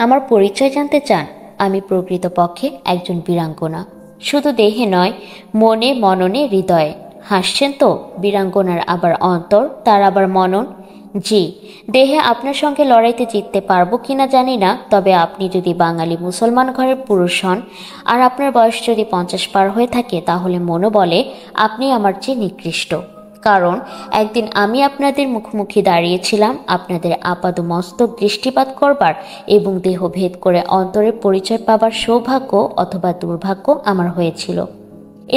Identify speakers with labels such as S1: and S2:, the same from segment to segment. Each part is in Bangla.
S1: আমার পরিচয় জানতে চান? আমি প্রকৃতপক্ষে একজন বীরাঙ্গনা, শুধু দেহে নয়, মনে, মননে, হৃদয়ে। হাসছেন তো? বীরাঙ্গনার আবার অন্তর, তার আবার মনন। জি, দেহে আপনার সঙ্গে লড়াইতে জিততে পারবো কিনা জানি না, তবে আপনি যদি বাঙালি মুসলমান ঘরের পুরুষ হন আর আপনার বয়স যদি 50 পার হয়ে থাকে, তাহলে মনও বলে আপনি আমার চেয়ে নিকৃষ্ট। কারণ একদিন আমি আপনাদের মুখোমুখি দাঁড়িয়েছিলাম আপনাদের আপাদমস্তক দৃষ্টিপাত করবার এবং দেহভেদ করে অন্তরের পরিচয় পাবার সৌভাগ্য অথবা দুর্ভাগ্য আমার হয়েছিল।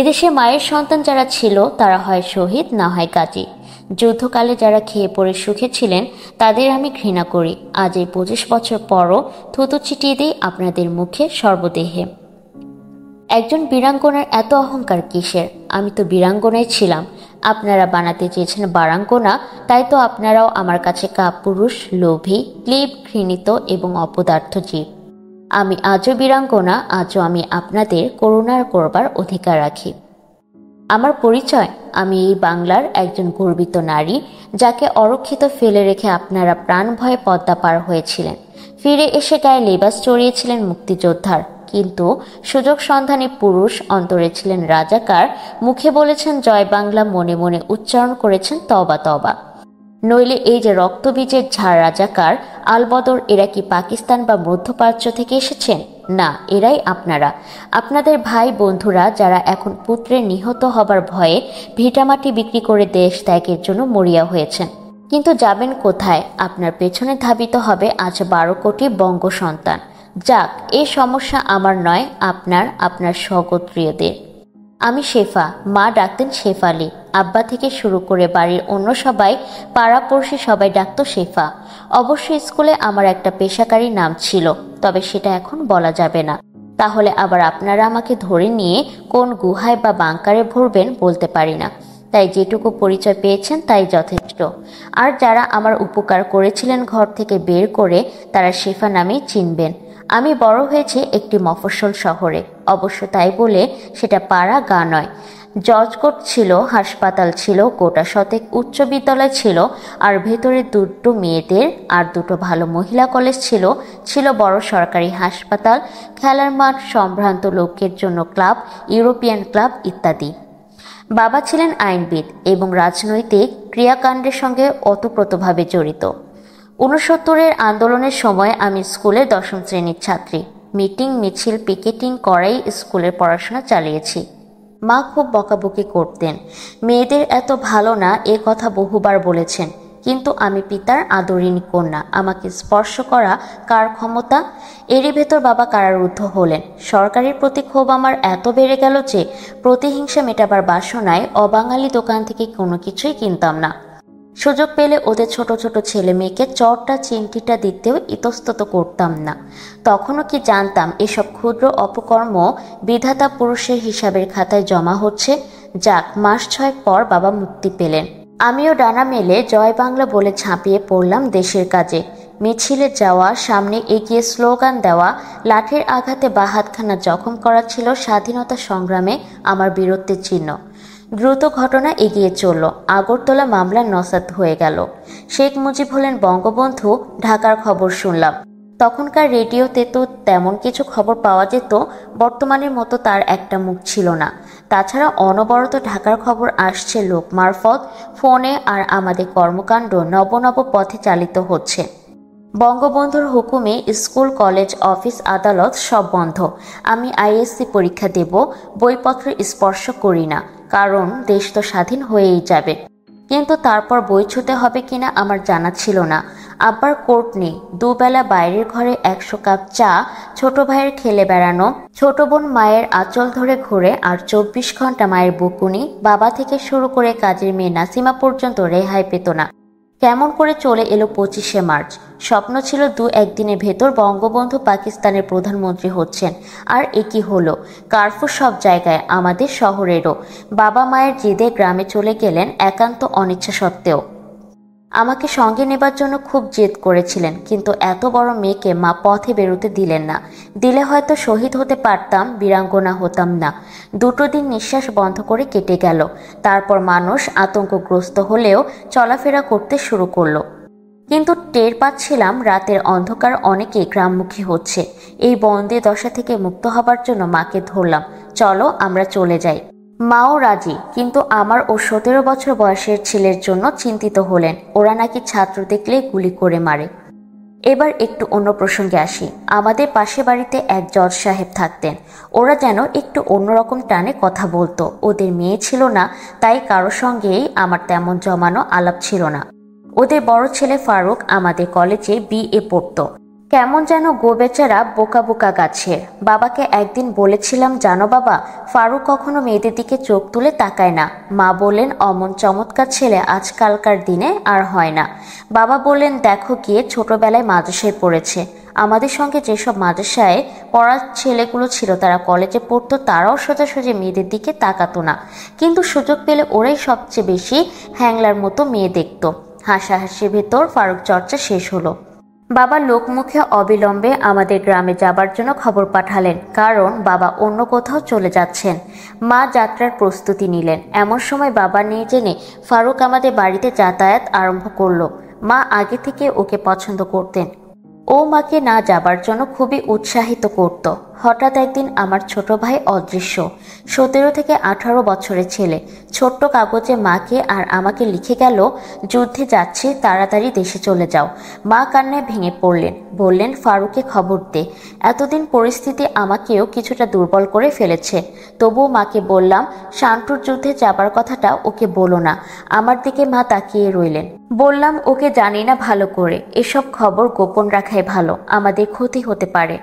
S1: এদেশে মায়ের সন্তান যারা ছিল তারা হয় শহীদ, না হয় গাজী। যুদ্ধকালে যারা খেয়ে পড়ে সুখে ছিলেন তাদের আমি ঘৃণা করি। আজ এই 25 বছর পরও থুতু ছিটিয়ে দিই আপনাদের মুখে, সর্বদেহে। একজন বীরাঙ্গনার এত অহংকার কিসের? আমি তো বীরাঙ্গনাই ছিলাম। আপনারা বানাতে চেয়েছেন বারাঙ্গনা, তাই তো আপনারাও আমার কাছে কাপুরুষ, লোভী, ক্লীব, ঘৃণিত এবং অপদার্থ জীব। আমি আজও বীরাঙ্গনা, আজও আমি আপনাদের করুণার করবার অধিকার রাখি। আমার পরিচয়, আমি এই বাংলার একজন গর্বিত নারী, যাকে অরক্ষিত ফেলে রেখে আপনারা প্রাণ ভয়ে পদ্মা পার হয়েছিলেন। ফিরে এসে গায়ে লেবাস চড়িয়েছিলেন মুক্তিযোদ্ধার, কিন্তু সুযোগ সন্ধানী পুরুষ, অন্তরে ছিলেন রাজাকার, মুখে বলেছেন জয় বাংলা, মনে মনে উচ্চারণ করেছেন তবা তবা। নইলে এই যে রক্তবীজের ঝাড় রাজাকার, আলবদর, এরা কি পাকিস্তান বা মধ্যপ্রাচ্য থেকে এসেছেন? না, এরাই আপনারা, আপনাদের ভাই বন্ধুরা, যারা এখন পুত্রের নিহত হবার ভয়ে ভিটামাটি বিক্রি করে দেশ ত্যাগের জন্য মরিয়া হয়েছেন। কিন্তু যাবেন কোথায়? আপনার পেছনে ধাবিত হবে আজ 12 কোটি বঙ্গ সন্তান। যাক, এই সমস্যা আমার নয়, আপনার স্বগোত্রীয়দের। আমি শেফা, মা ডাকতেন শেফালি। আব্বা থেকে শুরু করে বাড়ির অন্য সবাই, পাড়াপড়শি সবাই ডাকতো শেফা। অবশ্য স্কুলে আমার একটা পেশাকারী নাম ছিল, তবে সেটা এখন বলা যাবে না। তাহলে আবার আপনারা আমাকে ধরে নিয়ে কোন গুহায় বা বাংকারে ভরবেন বলতে পারি না। তাই যেটুকু পরিচয় পেয়েছেন তাই যথেষ্ট। আর যারা আমার উপকার করেছিলেন ঘর থেকে বের করে, তারা শেফা নামেই চিনবেন। আমি বড় হয়েছি একটি মফস্বল শহরে, অবশ্য তাই বলে সেটা পাড়া গা নয়। জজকোর্ট ছিল, হাসপাতাল ছিল, গোটা শতেক উচ্চ বিদ্যালয় ছিল, আর ভেতরে 2টো মেয়েদের আর 2টো ভালো মহিলা কলেজ ছিল। ছিল বড় সরকারি হাসপাতাল, খেলার মাঠ, সম্ভ্রান্ত লোকের জন্য ক্লাব, ইউরোপিয়ান ক্লাব ইত্যাদি। বাবা ছিলেন আইনবিদ এবং রাজনৈতিক ক্রিয়াকাণ্ডের সঙ্গে ওতপ্রোতভাবে জড়িত। 69-এর আন্দোলনের সময় আমি স্কুলের 10ম শ্রেণীর ছাত্রী। মিটিং, মিছিল, পিকেটিং করাই স্কুলের পড়াশোনা চালিয়েছি। মা খুব বকাবকি করতেন, মেয়েদের এত ভালো না, এ কথা বহুবার বলেছেন। কিন্তু আমি পিতার আদরিণী কন্যা, আমাকে স্পর্শ করা কার ক্ষমতা? এরই ভেতর বাবা কারারুদ্ধ হলেন। সরকারের প্রতি ক্ষোভ আমার এত বেড়ে গেল যে প্রতিহিংসা মেটাবার বাসনায় অবাঙালি দোকান থেকে কোনো কিছুই কিনতাম না। সুযোগ পেলে ওদের ছোট ছোট ছেলে মেয়েকে চটটা চিমটিটা দিতেও ইতস্তত করতাম না। তখনও কি জানতাম এসব ক্ষুদ্র অপকর্ম বিধাতা পুরুষের হিসাবের খাতায় জমা হচ্ছে। যাক, মাস 6 পর বাবা মুক্তি পেলেন। আমিও ডানা মেলে জয় বাংলা বলে ঝাঁপিয়ে পড়লাম দেশের কাজে। মিছিলে যাওয়া, সামনে এগিয়ে স্লোগান দেওয়া, লাঠির আঘাতে বা হাতখানা জখম করা ছিল স্বাধীনতা সংগ্রামে আমার বীরত্বের চিহ্ন। দ্রুত ঘটনা এগিয়ে চলল। আগরতলা মামলা নসাত হয়ে গেল। শেখ মুজিব হলেন বঙ্গবন্ধু, ঢাকার খবর শুনলাম। তখনকার রেডিওতে তো তেমন কিছু খবর পাওয়া যেত, বর্তমানের মতো তার একটা মুখ ছিল না। তাছাড়া অনবরত ঢাকার খবর আসছে লোক মারফত, ফোনে, আর আমাদের কর্মকাণ্ড নব নব পথে চালিত হচ্ছে। বঙ্গবন্ধুর হুকুমে স্কুল, কলেজ, অফিস, আদালত সব বন্ধ। আমি আইএসসি পরীক্ষা দেব, বইপত্র স্পর্শ করি না, কারণ দেশ তো স্বাধীন হয়েই যাবে। কিন্তু তারপর বই ছুতে হবে কিনা আমার জানা ছিল না। আব্বার কোর্ট নেই, দুবেলা বাইরের ঘরে 100 কাপ চা, ছোট ভাইয়ের খেলে বেড়ানো, ছোট বোন মায়ের আঁচল ধরে ঘুরে, আর 24 ঘন্টা মায়ের বকুনি। বাবা থেকে শুরু করে কাজের মেয়ে নাসিমা পর্যন্ত রেহাই পেত না। কেমন করে চলে এলো 25শে মার্চ। স্বপ্ন ছিল 2-1 দিনের ভেতর বঙ্গবন্ধু পাকিস্তানের প্রধানমন্ত্রী হচ্ছেন, আর একই হলো। কারফিউ সব জায়গায়, আমাদের শহরেরও। বাবা মায়ের জেদে গ্রামে চলে গেলেন একান্ত অনিচ্ছা সত্ত্বেও। আমাকে সঙ্গে নেবার জন্য খুব জেদ করেছিলেন, কিন্তু এত বড় মেয়েকে মা পথে বেরোতে দিলেন না। দিলে হয়তো শহীদ হতে পারতাম, বীরাঙ্গনা হতাম না। 2টো দিন নিঃশ্বাস বন্ধ করে কেটে গেল। তারপর মানুষ আতঙ্কগ্রস্ত হলেও চলাফেরা করতে শুরু করলো। কিন্তু টের পাচ্ছিলাম রাতের অন্ধকার অনেকে গ্রামমুখী হচ্ছে। এই বন্দি দশা থেকে মুক্ত হবার জন্য মাকে ধরলাম, চলো আমরা চলে যাই। মাও রাজি, কিন্তু আমার ও 17 বছর বয়সের ছেলের জন্য চিন্তিত হলেন। ওরা নাকি ছাত্র দেখলেই গুলি করে মারে। এবার একটু অন্য প্রসঙ্গে আসি। আমাদের পাশে বাড়িতে এক জজ সাহেব থাকতেন। ওরা যেন একটু অন্যরকম টানে কথা বলতো। ওদের মেয়ে ছিল না, তাই কারো সঙ্গেই আমার তেমন জমানো আলাপ ছিল না। ওদের বড় ছেলে ফারুক আমাদের কলেজে বিএ পড়তো। কেমন যেন বেচারা বোকা বোকা গাছের। বাবাকে একদিন বলেছিলাম, জানো বাবা, ফারুক কখনো মেয়েদের দিকে চোখ তুলে তাকায় না। মা বললেন, অমন চমৎকার ছেলে আজকালকার দিনে আর হয় না। বাবা বললেন, দেখো গিয়ে ছোটবেলায় মাদ্রাসায় পড়েছে। আমাদের সঙ্গে যেসব মাদ্রাসায় পড়ার ছেলেগুলো ছিল তারা কলেজে পড়তো, তারাও সোজাসুজি মেয়েদের দিকে তাকাতো না, কিন্তু সুযোগ পেলে ওরাই সবচেয়ে বেশি হ্যাংলার মতো মেয়ে দেখত। হাসাহাসির ভেতর ফারুক চর্চা শেষ হলো। বাবা লোকমুখে অবিলম্বে আমাদের গ্রামে যাবার জন্য খবর পাঠালেন, কারণ বাবা অন্য কোথাও চলে যাচ্ছেন। মা যাত্রার প্রস্তুতি নিলেন। এমন সময় বাবা নিয়ে জেনে ফারুক আমাদের বাড়িতে যাতায়াত আরম্ভ করলো। মা আগে থেকে ওকে পছন্দ করতেন। ও মাকে না যাবার জন্য খুবই উৎসাহিত করত। হঠাৎ একদিন আমার ছোট ভাই অদৃশ্য। 17 থেকে 18 বছরের ছেলে ছোট্ট কাগজে মাকে আর আমাকে লিখে গেল, যুদ্ধে যাচ্ছি, তাড়াতাড়ি দেশে চলে যাও। মা কান্নায় ভেঙে পড়লেন, বললেন, ফারুককে খবর দে। এতদিন পরিস্থিতি আমাকেও কিছুটা দুর্বল করে ফেলেছে। তবুও মাকে বললাম, শান্তুর যুদ্ধে যাবার কথাটা ওকে বলো না। আমার দিকে মা তাকিয়ে রইলেন। বললাম, ওকে জানি না ভালো করে, এসব খবর গোপন রাখাই ভালো, আমাদের ক্ষতি হতে পারে।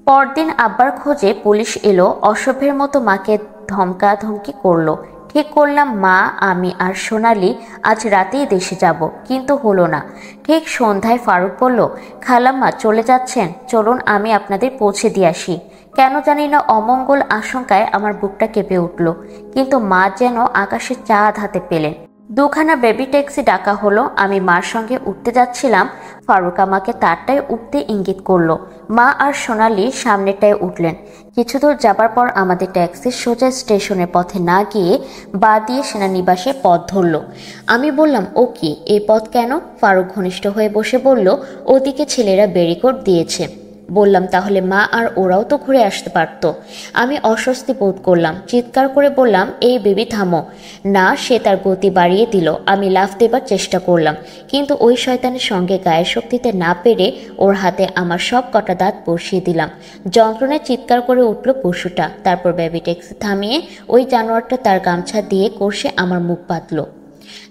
S1: পরদিন আব্বার খোঁজে পুলিশ এলো। অসভ্যের মতো মাকে ধমকাধমকি করলো। ঠিক করলাম মা, আমি আর সোনালি আজ রাতেই দেশে যাব, কিন্তু হলো না। ঠিক সন্ধ্যায় ফারুক বলল, খালাম্মা চলে যাচ্ছেন, চলুন আমি আপনাদের পৌঁছে দিয়ে আসি। কেন জানি না অমঙ্গল আশঙ্কায় আমার বুকটা কেঁপে উঠল, কিন্তু মা যেন আকাশে চাঁদ হাতে পেলেন। দুখানা বেবি ট্যাক্সি ডাকা হলো। আমি মার সঙ্গে উঠতে যাচ্ছিলাম, ফারুক আমাকে তারটায় উঠতে ইঙ্গিত করলো। মা আর সোনালি সামনেটায় উঠলেন। কিছু দূর যাবার পর আমাদের ট্যাক্সি সোজা স্টেশনের পথে না গিয়ে বাঁ দিয়ে সেনানিবাসে পথ ধরল। আমি বললাম, ও কি, এই পথ কেন? ফারুক ঘনিষ্ঠ হয়ে বসে বলল, ওদিকে ছেলেরা ব্যারিকেড দিয়েছে। বললাম, তাহলে মা আর ওরাও তো ঘুরে আসতে পারত। আমি অস্বস্তি বোধ করলাম, চিৎকার করে বললাম, এই বেবি থামো। না, সে তার গতি বাড়িয়ে দিল। আমি লাফ দেবার চেষ্টা করলাম, কিন্তু ওই শয়তানের সঙ্গে গায়ের শক্তিতে না পেরে ওর হাতে আমার সব কটা দাঁত বসিয়ে দিলাম। যন্ত্রণায় চিৎকার করে উঠল পশুটা। তারপর বেবি ট্যাক্সি থামিয়ে ওই জানোয়ারটা তার গামছা দিয়ে কষে আমার মুখ বাঁধল।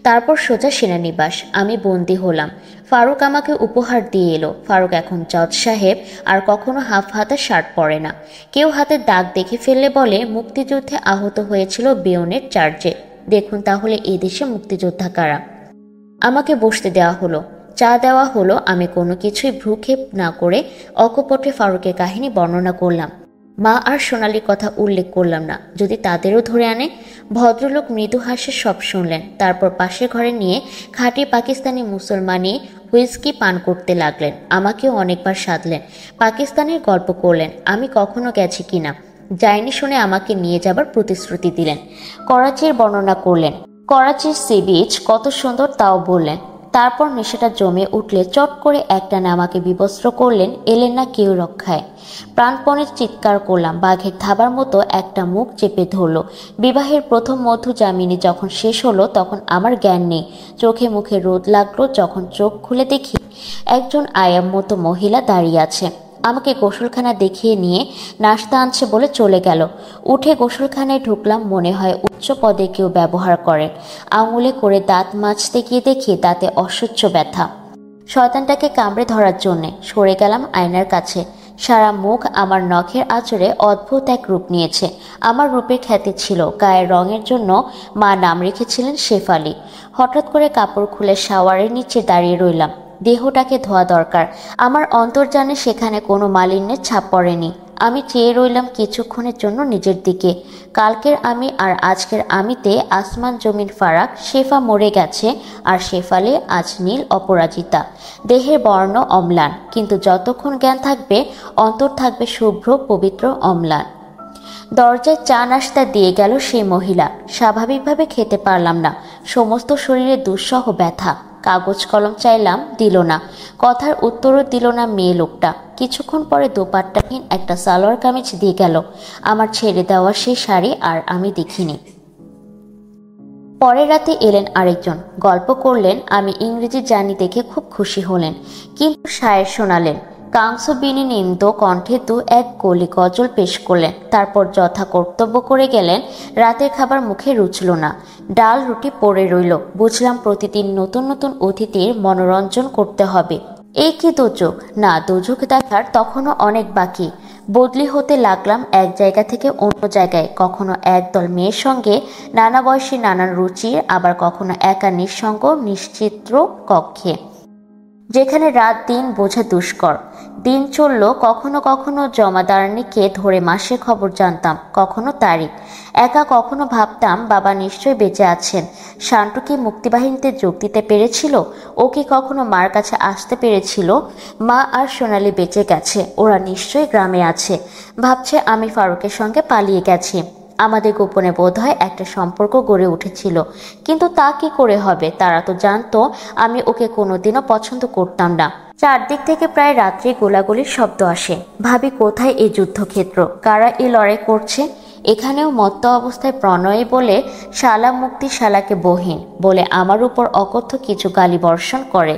S1: তারপর সোজা সেনানিবাস। আমি বন্দী হলাম। ফারুক আমাকে উপহার দিয়ে এলো। ফারুক এখন জজ সাহেব, আর কখনো হাফ হাতা শার্ট পরে না। কেউ হাতের দাগ দেখে ফেললে বলে মুক্তিযুদ্ধে আহত হয়েছিল বেয়নের চার্জে। দেখুন তাহলে এদেশে মুক্তিযোদ্ধা কারা। আমাকে বসতে দেওয়া হলো, চা দেওয়া হলো। আমি কোনো কিছুই ভ্রুক্ষেপ না করে অকপটে ফারুকের কাহিনী বর্ণনা করলাম। মা আর সোনালির কথা উল্লেখ করলাম না, যদি তাদেরও ধরে আনে। ভদ্রলোক মৃদু হাসে সব শুনলেন। তারপর পাশের ঘরে নিয়ে খাঁটি পাকিস্তানি মুসলমানি হুইস্কি পান করতে লাগলেন। আমাকেও অনেকবার সাধলেন, পাকিস্তানের গল্প করলেন, আমি কখনো গেছি কিনা যায়নি শুনে আমাকে নিয়ে যাবার প্রতিশ্রুতি দিলেন। করাচির বর্ণনা করলেন, করাচির সি বিচ কত সুন্দর তাও বললেন। তারপর নেশাটা জমে উঠলে চট করে একটানে আমাকে বিবস্ত্র করলেন, এলেন না কেউ রক্ষায়। প্রাণপণের চিৎকার করলাম। বাঘের থাবার মতো একটা মুখ চেপে ধরল। বিবাহের প্রথম মধু জামিনী যখন শেষ হলো তখন আমার জ্ঞান নেই। চোখে মুখে রোদ লাগলো। যখন চোখ খুলে দেখি একজন আয়াম মতো মহিলা দাঁড়িয়ে আছে। আমাকে গোসলখানা দেখিয়ে নিয়ে নাস্তা আনছে বলে চলে গেল। উঠে গোসলখানায় ঢুকলাম। মনে হয় উচ্চ পদে কেউ ব্যবহার করেন। আঙুলে করে দাঁত মাজতে গিয়ে দেখি দাঁতে অসহ্য ব্যথা। শয়তানটাকে কামড়ে ধরার জন্যে সরে গেলাম আয়নার কাছে। সারা মুখ আমার নখের আঁচড়ে অদ্ভুত এক রূপ নিয়েছে। আমার রূপের খ্যাতি ছিল। গায়ের রঙের জন্য মা নাম রেখেছিলেন শেফালি। হঠাৎ করে কাপড় খুলে শাওয়ারের নিচে দাঁড়িয়ে রইলাম। দেহটাকে ধোয়া দরকার। আমার অন্তর্জানে সেখানে কোনো মালিন্যের ছাপ পড়েনি। আমি চেয়ে রইলাম কিছুক্ষণের জন্য নিজের দিকে। কালকের আমি আর আজকের আমিতে আসমান জমিন ফারাক। শেফা মরে গেছে আর শেফালি আজ নীল অপরাজিতা। দেহের বর্ণ অম্লান, কিন্তু যতক্ষণ জ্ঞান থাকবে অন্তর থাকবে শুভ্র পবিত্র অম্লান। দরজায় চা নাস্তা দিয়ে গেল সেই মহিলা। স্বাভাবিকভাবে খেতে পারলাম না। সমস্ত শরীরে দুঃসহ ব্যথা। কাগজ কলম চাইলাম, দিল না। কথার উত্তরও দিল না মেয়ে লোকটা। কিছুক্ষণ পরে দোপাট্টাহীন একটা সালোয়ার কামিজ দিয়ে গেল। আমার ছেড়ে দেওয়া সেই শাড়ি আর আমি দেখিনি। পরের রাতে এলেন আরেকজন, গল্প করলেন। আমি ইংরেজি জানি দেখে খুব খুশি হলেন, কিন্তু শায়ের শোনালেন। কাংস বিনিন্দ কণ্ঠে দু এক কলি গজল পেশ করলেন, তারপর যথা কর্তব্য করে গেলেন। রাতের খাবার মুখে রুচল না, ডাল রুটি পড়ে রইল। বুঝলাম প্রতিদিন নতুন নতুন অতিথির মনোরঞ্জন করতে হবে। এই কি দোজক? না, দোজক দেখার তখনও অনেক বাকি। বদলি হতে লাগলাম এক জায়গা থেকে অন্য জায়গায়, কখনো একদল মেয়ের সঙ্গে, নানা বয়সী নানান রুচির, আবার কখনো একা নিঃসঙ্গ নিশ্চিত্র কক্ষে, যেখানে রাত দিন বোঝা দুষ্কর। দিন চলল, কখনো কখনো জমাদারনিকে ধরে মাসের খবর জানতাম, কখনো তারিখ। একা কখনো ভাবতাম বাবা নিশ্চয় বেঁচে আছেন। শান্টু কি মুক্তিবাহিনীতে যোগ দিতে পেরেছিল? ও কি কখনো মার কাছে আসতে পেরেছিল? মা আর সোনালি বেঁচে গেছে, ওরা নিশ্চয়ই গ্রামে আছে। ভাবছে আমি ফারুকের সঙ্গে পালিয়ে গেছি। আমাদের গোপনে বোধহয় একটা সম্পর্ক গড়ে উঠেছিল, কিন্তু তা কি করে হবে? তারা তো জানতো আমি ওকে কোনোদিনও পছন্দ করতাম না। চারদিক থেকে প্রায় রাত্রি গোলাগুলির শব্দ আসে। ভাবি কোথায় এই যুদ্ধক্ষেত্র, কারা এই লড়াই করছে? এখানেও মত্ত অবস্থায় প্রণয়ে বলে শালা মুক্তি, শালাকে বহিন বলে আমার উপর অকথ্য কিছু গালি বর্ষণ করে।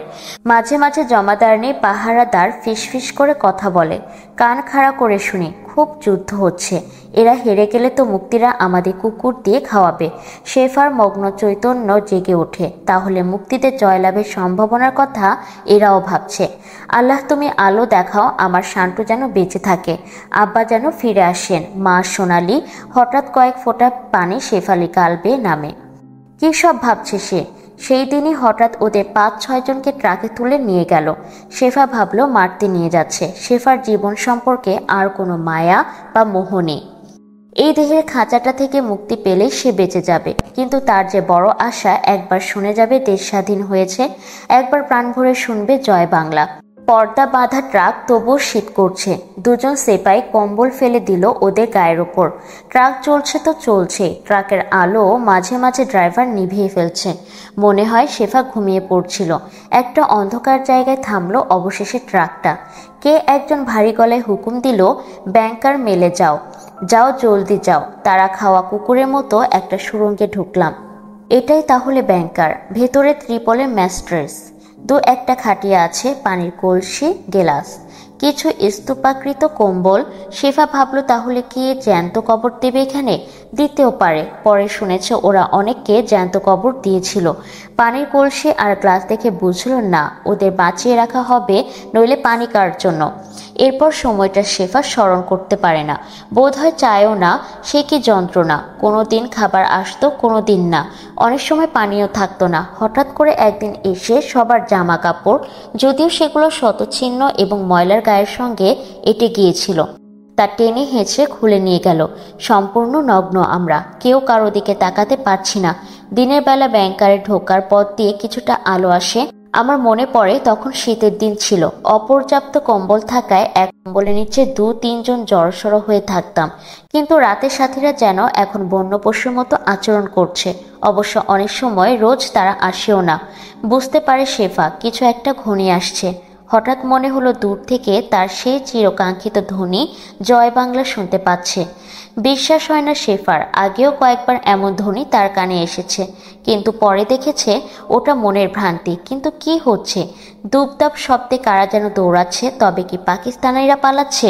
S1: মাঝে মাঝে জমাদারনি পাহারাদার ফিসফিস করে কথা বলে, কান খাড়া করে শুনি। খুব যুদ্ধ হচ্ছে, এরা হেরে গেলে তো মুক্তিরা আমাদের কুকুর দিয়ে খাওয়াবে। শেফার মগ্ন চৈতন্য জেগে ওঠে। তাহলে মুক্তিদের জয়লাভের সম্ভাবনার কথা এরাও ভাবছে। আল্লাহ তুমি আলো দেখাও, আমার শান্টু যেন বেঁচে থাকে, আব্বা যেন ফিরে আসেন। মা সোনালি। হঠাৎ কয়েক ফোঁটা পানি শেফালি গাল বেয়ে নামে। কি সব ভাবছে সে? সেই দিনই হঠাৎ ওদের ৫-৬ জনকে ট্রাকে তুলে নিয়ে গেল। শেফা ভাবলো মারতে নিয়ে যাচ্ছে। শেফার জীবন সম্পর্কে আর কোনো মায়া বা মোহ নেই। এই দেহের খাঁচাটা থেকে মুক্তি পেলেই সে বেঁচে যাবে। কিন্তু তার যে বড় আশা, একবার শুনে যাবে দেশ স্বাধীন হয়েছে, একবার প্রাণ ভরে শুনবে জয় বাংলা। পর্দা বাঁধা ট্রাক, তবুও শীত করছে। দুজন সেপাই কম্বল ফেলে দিল ওদের গায়ের ওপর। ট্রাক চলছে তো চলছে, ট্রাকের আলো মাঝে মাঝে ড্রাইভার নিভিয়ে ফেলছে। মনে হয় শেফা ঘুমিয়ে পড়ছিল। একটা অন্ধকার জায়গায় থামলো অবশেষে ট্রাকটা। কে একজন ভারী গলায় হুকুম দিল, ব্যাংকার মেলে যাও, যাও জলদি যাও। তারা খাওয়া কুকুরের মতো একটা সুড়ঙ্গে ঢুকলাম। এটাই তাহলে ব্যাংকার। ভেতরে ত্রিপলের ম্যাস্ট্রেস, দু একটা খাটিয়া আছে, পানির কলসি, গেলাস, কিছু স্তূপাকৃত কম্বল। শেফা ভাবলো তাহলে কি জ্যান্ত কবর দেবে এখানে? দিতেও পারে। পরে শুনেছে ওরা অনেককে জ্যান্ত কবর দিয়েছিল। পানির কলসি আর গ্লাস দেখে বুঝলো না ওদের বাঁচিয়ে রাখা হবে, নইলে পানি কার জন্য। এরপর সময়টা শেফা স্মরণ করতে পারে না, বোধহয় চায়ও না। সে কি যন্ত্রণা! কোনো দিন খাবার আসতো, কোনো দিন না। অনেক সময় পানিও থাকতো না। হঠাৎ করে একদিন এসে সবার জামা কাপড়, যদিও সেগুলো শতচ্ছিন্ন এবং ময়লার গায়ের সঙ্গে এঁটে গিয়েছিল, তা টেনে হেঁচড়ে খুলে নিয়ে গেল। সম্পূর্ণ নগ্ন আমরা, কেউ কারো দিকে তাকাতে পারছি না। দিনের বেলা ব্যাংকারে ঢোকার পথ দিয়ে কিছুটা আলো আসে। আমার মনে পড়ে তখন শীতের দিন ছিল, অপর্যাপ্ত কম্বল থাকায় এক কম্বলের নিচে ২-৩ জন জড়সড় হয়ে থাকতাম। কিন্তু রাতের সাথীরা যেন এখন বন্য পশুর মতো আচরণ করছে। অবশ্য অনেক সময় রোজ তারা আসেও না। বুঝতে পারে শেফা কিছু একটা ঘনিয়ে আসছে। হঠাৎ মনে হলো দূর থেকে তার সেই চিরকাঙ্ক্ষিত ধ্বনি জয় বাংলা শুনতে পাচ্ছে। বিশ্বাস হয় না শেফার, আগেও কয়েকবার এমন ধ্বনি তার কানে এসেছে, কিন্তু পরে দেখেছে ওটা মনের ভ্রান্তি। কিন্তু কি হচ্ছে? দুপদাপ শব্দে কারা যেন দৌড়াচ্ছে। তবে কি পাকিস্তানিরা পালাচ্ছে?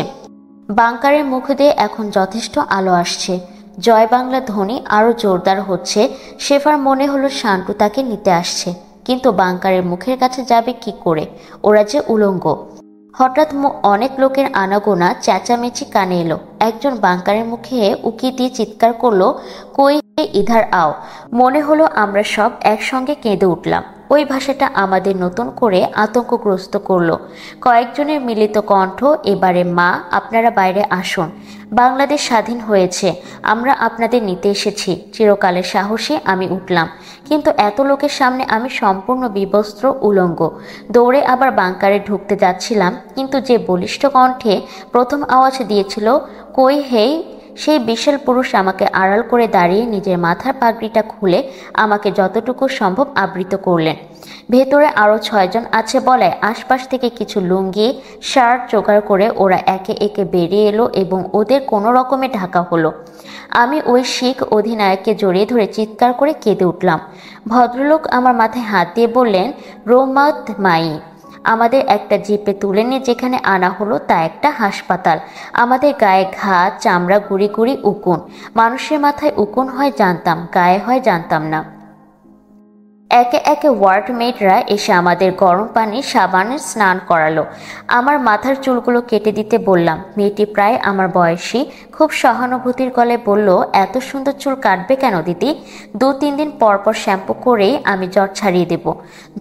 S1: বাংকারের মুখ দিয়ে এখন যথেষ্ট আলো আসছে। জয় বাংলা ধ্বনি আরো জোরদার হচ্ছে। শেফার মনে হলো শান্টু তাকে নিতে আসছে, কিন্তু বাংকারের মুখের কাছে যাবে কি করে? ওরা যে উলঙ্গ। হঠাৎ অনেক লোকের আনাগোনা, চেঁচামেচি কানে এলো। একজন বাংকারের মুখে উকি দিয়ে চিৎকার করলো, কই হে ইধার আও। মনে হলো আমরা সব একসঙ্গে কেঁদে উঠলাম। ওই ভাষাটা আমাদের নতুন করে আতঙ্কগ্রস্ত করলো। কয়েকজনের মিলিত কণ্ঠ, এবারে মা, আপনারা বাইরে আসুন, বাংলাদেশ স্বাধীন হয়েছে, আমরা আপনাদের নিতে এসেছি। চিরকালের সাহসী আমি উঠলাম, কিন্তু এত লোকের সামনে আমি সম্পূর্ণ বিবস্ত্র, উলঙ্গ। দৌড়ে আবার বাংকারে ঢুকতে যাচ্ছিলাম, কিন্তু যে বলিষ্ঠ কণ্ঠে প্রথম আওয়াজ দিয়েছিল, কই হেই সেই বিশাল পুরুষ আমাকে আড়াল করে দাঁড়িয়ে নিজের মাথার পাগড়িটা খুলে আমাকে যতটুকু সম্ভব আবৃত করলেন। ভেতরে আরও 6 জন আছে বলে আশপাশ থেকে কিছু লুঙ্গি শার্ট জোগাড় করে ওরা একে একে বেরিয়ে এলো এবং ওদের কোনো রকমে ঢাকা হলো। আমি ওই শিখ অধিনায়ককে জড়িয়ে ধরে চিৎকার করে কেঁদে উঠলাম। ভদ্রলোক আমার মাথায় হাত দিয়ে বললেন, রোমাত মাই, আমাদের একটা জিপে তুলে নিয়ে যেখানে আনা হলো তা একটা হাসপাতাল। আমাদের গায়ে ঘা, চামড়া, গুড়ি গুড়ি উকুন। মানুষের মাথায় উকুন হয় জানতাম, গায়ে হয় জানতাম না। একে একে ওয়ার্ড মেটরা এসে আমাদের গরম পানি সাবানে স্নান করালো। আমার মাথার চুলগুলো কেটে দিতে বললাম। মেয়েটি প্রায় আমার বয়সী, খুব সহানুভূতির গলায় বলল, এত সুন্দর চুল কাটবে কেন দিদি? 2-3 দিন পর পর শ্যাম্পু করেই আমি জ্বর ছাড়িয়ে দেব।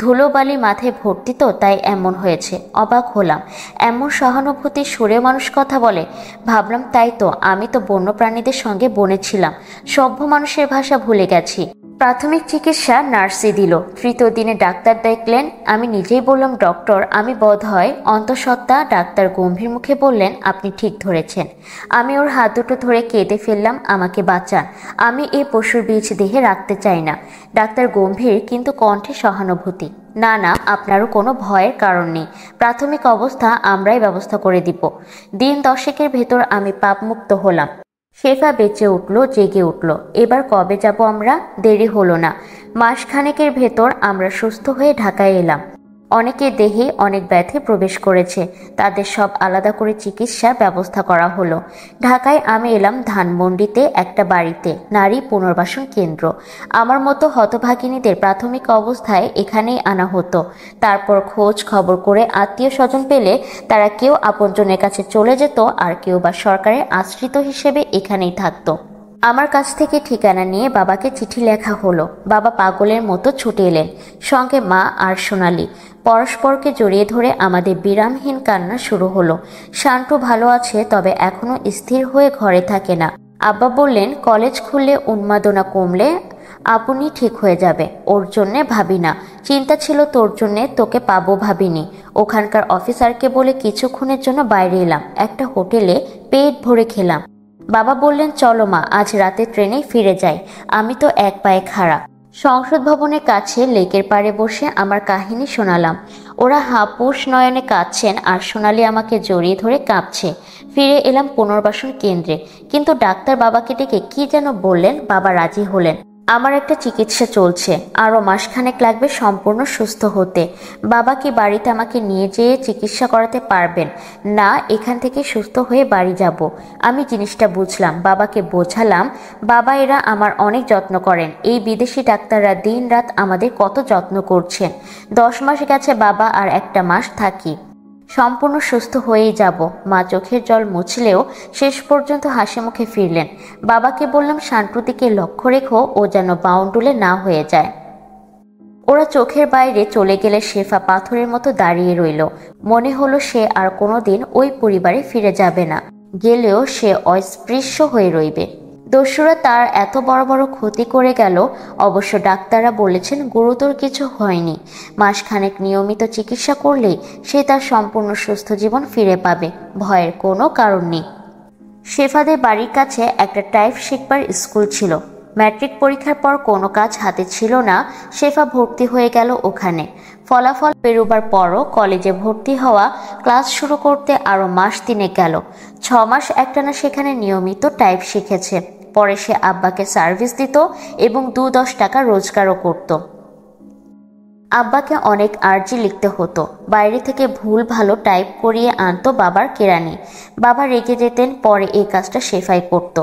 S1: ধুলোবালি মাথায় ভর্তি তো, তাই এমন হয়েছে। অবাক হলাম, এমন সহানুভূতির সুরে মানুষ কথা বলে। ভাবলাম তাই তো, আমি তো বন্য প্রাণীদের সঙ্গে বনে ছিলাম, সভ্য মানুষের ভাষা ভুলে গেছি। প্রাথমিক চিকিৎসা নার্সই দিল। 3য় দিনে ডাক্তার দেখলেন। আমি নিজেই বললাম, ডক্টর, আমি বোধ হয় অন্তঃসত্ত্বা। ডাক্তার গম্ভীর মুখে বললেন, আপনি ঠিক ধরেছেন। আমি ওর হাত দুটো ধরে কেঁদে ফেললাম, আমাকে বাঁচান, আমি এই পশুর বীজ দেহে রাখতে চাই না। ডাক্তার গম্ভীর কিন্তু কণ্ঠে সহানুভূতি। না না, আপনারও কোনো ভয়ের কারণ নেই, প্রাথমিক অবস্থা আমরাই ব্যবস্থা করে দিব। দিন 10 ভেতর আমি পাপমুক্ত হলাম। শেফা বেঁচে উঠল, জেগে উঠল। এবার কবে যাব আমরা? দেরি হলো না। মাসখানেকের ভেতর আমরা সুস্থ হয়ে ঢাকায় এলাম। অনেকের দেহে অনেক ব্যাধি প্রবেশ করেছে, তাদের সব আলাদা করে চিকিৎসা ব্যবস্থা করা হলো। ঢাকায় আমি এলাম ধানমন্ডিতে একটা বাড়িতে, নারী পুনর্বাসন কেন্দ্র। আমার মতো হতভাগিনীদের প্রাথমিক অবস্থায় এখানেই আনা হতো। তারপর খোঁজ খবর করে আত্মীয় স্বজন পেলে তারা কেউ আপনজনের কাছে চলে যেত, আর কেউ বা সরকারের আশ্রিত হিসেবে এখানেই থাকতো। আমার কাছ থেকে ঠিকানা নিয়ে বাবাকে চিঠি লেখা হলো। বাবা পাগলের মতো ছুটে এলেন, সঙ্গে মা আর সোনালি। পরস্পরকে জড়িয়ে ধরে আমাদের বিরামহীন কান্না শুরু হলো। শান্টু ভালো আছে, তবে এখনো স্থির হয়ে ঘরে থাকে না। আব্বা বললেন, কলেজ খুললে উন্মাদনা কমলে আপনি ঠিক হয়ে যাবে। ওর জন্যে ভাবি না, চিন্তা ছিল তোর জন্যে, তোকে পাবো ভাবিনি। ওখানকার অফিসারকে বলে কিছুক্ষণের জন্য বাইরে এলাম, একটা হোটেলে পেট ভরে খেলাম। বাবা বললেন, চলো মা, আজ রাতে ট্রেনেই ফিরে যাই। আমি তো এক পায়ে খাড়া। সংসদ ভবনের কাছে লেকের পাড়ে বসে আমার কাহিনী শোনালাম। ওরা হাপুস নয়নে কাঁদছেন, আর সোনালি আমাকে জড়িয়ে ধরে কাঁপছে। ফিরে এলাম পুনর্বাসন কেন্দ্রে, কিন্তু ডাক্তার বাবাকে ডেকে কি যেন বললেন। বাবা রাজি হলেন। আমার একটা চিকিৎসা চলছে, আরও মাসখানেক লাগবে সম্পূর্ণ সুস্থ হতে। বাবা কি বাড়িতে আমাকে নিয়ে যেয়ে চিকিৎসা করাতে পারবেন না, এখান থেকে সুস্থ হয়ে বাড়ি যাব। আমি জিনিসটা বুঝলাম, বাবাকে বোঝালাম। বাবা, এরা আমার অনেক যত্ন করেন। এই বিদেশি ডাক্তাররা দিন রাত আমাদের কত যত্ন করছেন। 10 মাস গেছে বাবা, আর একটা মাস থাকি, সম্পূর্ণ সুস্থ হয়েই যাব। মা চোখের জল মুছলেও শেষ পর্যন্ত হাসি মুখে ফিরলেন। বাবাকে বললাম, শান্তুর দিকে লক্ষ্য রেখো, ও যেন বাউন্ডুলে না হয়ে যায়। ওরা চোখের বাইরে চলে গেলে শেফা পাথরের মতো দাঁড়িয়ে রইল। মনে হলো সে আর কোনোদিন ওই পরিবারে ফিরে যাবে না, গেলেও সে অস্পৃশ্য হয়ে রইবে। দস্যুরা তার এত বড় বড় ক্ষতি করে গেল। অবশ্য ডাক্তাররা বলেছেন গুরুতর কিছু হয়নি। মাসখানেক নিয়মিত চিকিৎসা করলেই সে তার সম্পূর্ণ সুস্থ জীবন ফিরে পাবে। ভয়ের কোনো কারণ নেই। শেফাদের বাড়ির কাছে একটা টাইপ শিখবার স্কুল ছিল। ম্যাট্রিক পরীক্ষার পর কোনো কাজ হাতে ছিল না, শেফা ভর্তি হয়ে গেল ওখানে। ফলাফল বেরোবার পরও কলেজে ভর্তি হওয়া, ক্লাস শুরু করতে আরও মাস 3 গেল। 6 মাস একটানা সেখানে নিয়মিত টাইপ শিখেছে। পরে সে আব্বাকে সার্ভিস দিত এবং 2-10 টাকা রোজগারও করত। আব্বাকে অনেক আর্জি লিখতে হতো, বাইরে থেকে ভুল ভালো টাইপ করিয়ে আনতো বাবার কেরানি। বাবা রেগে যেতেন, পরে এই কাজটা শেফাই করত।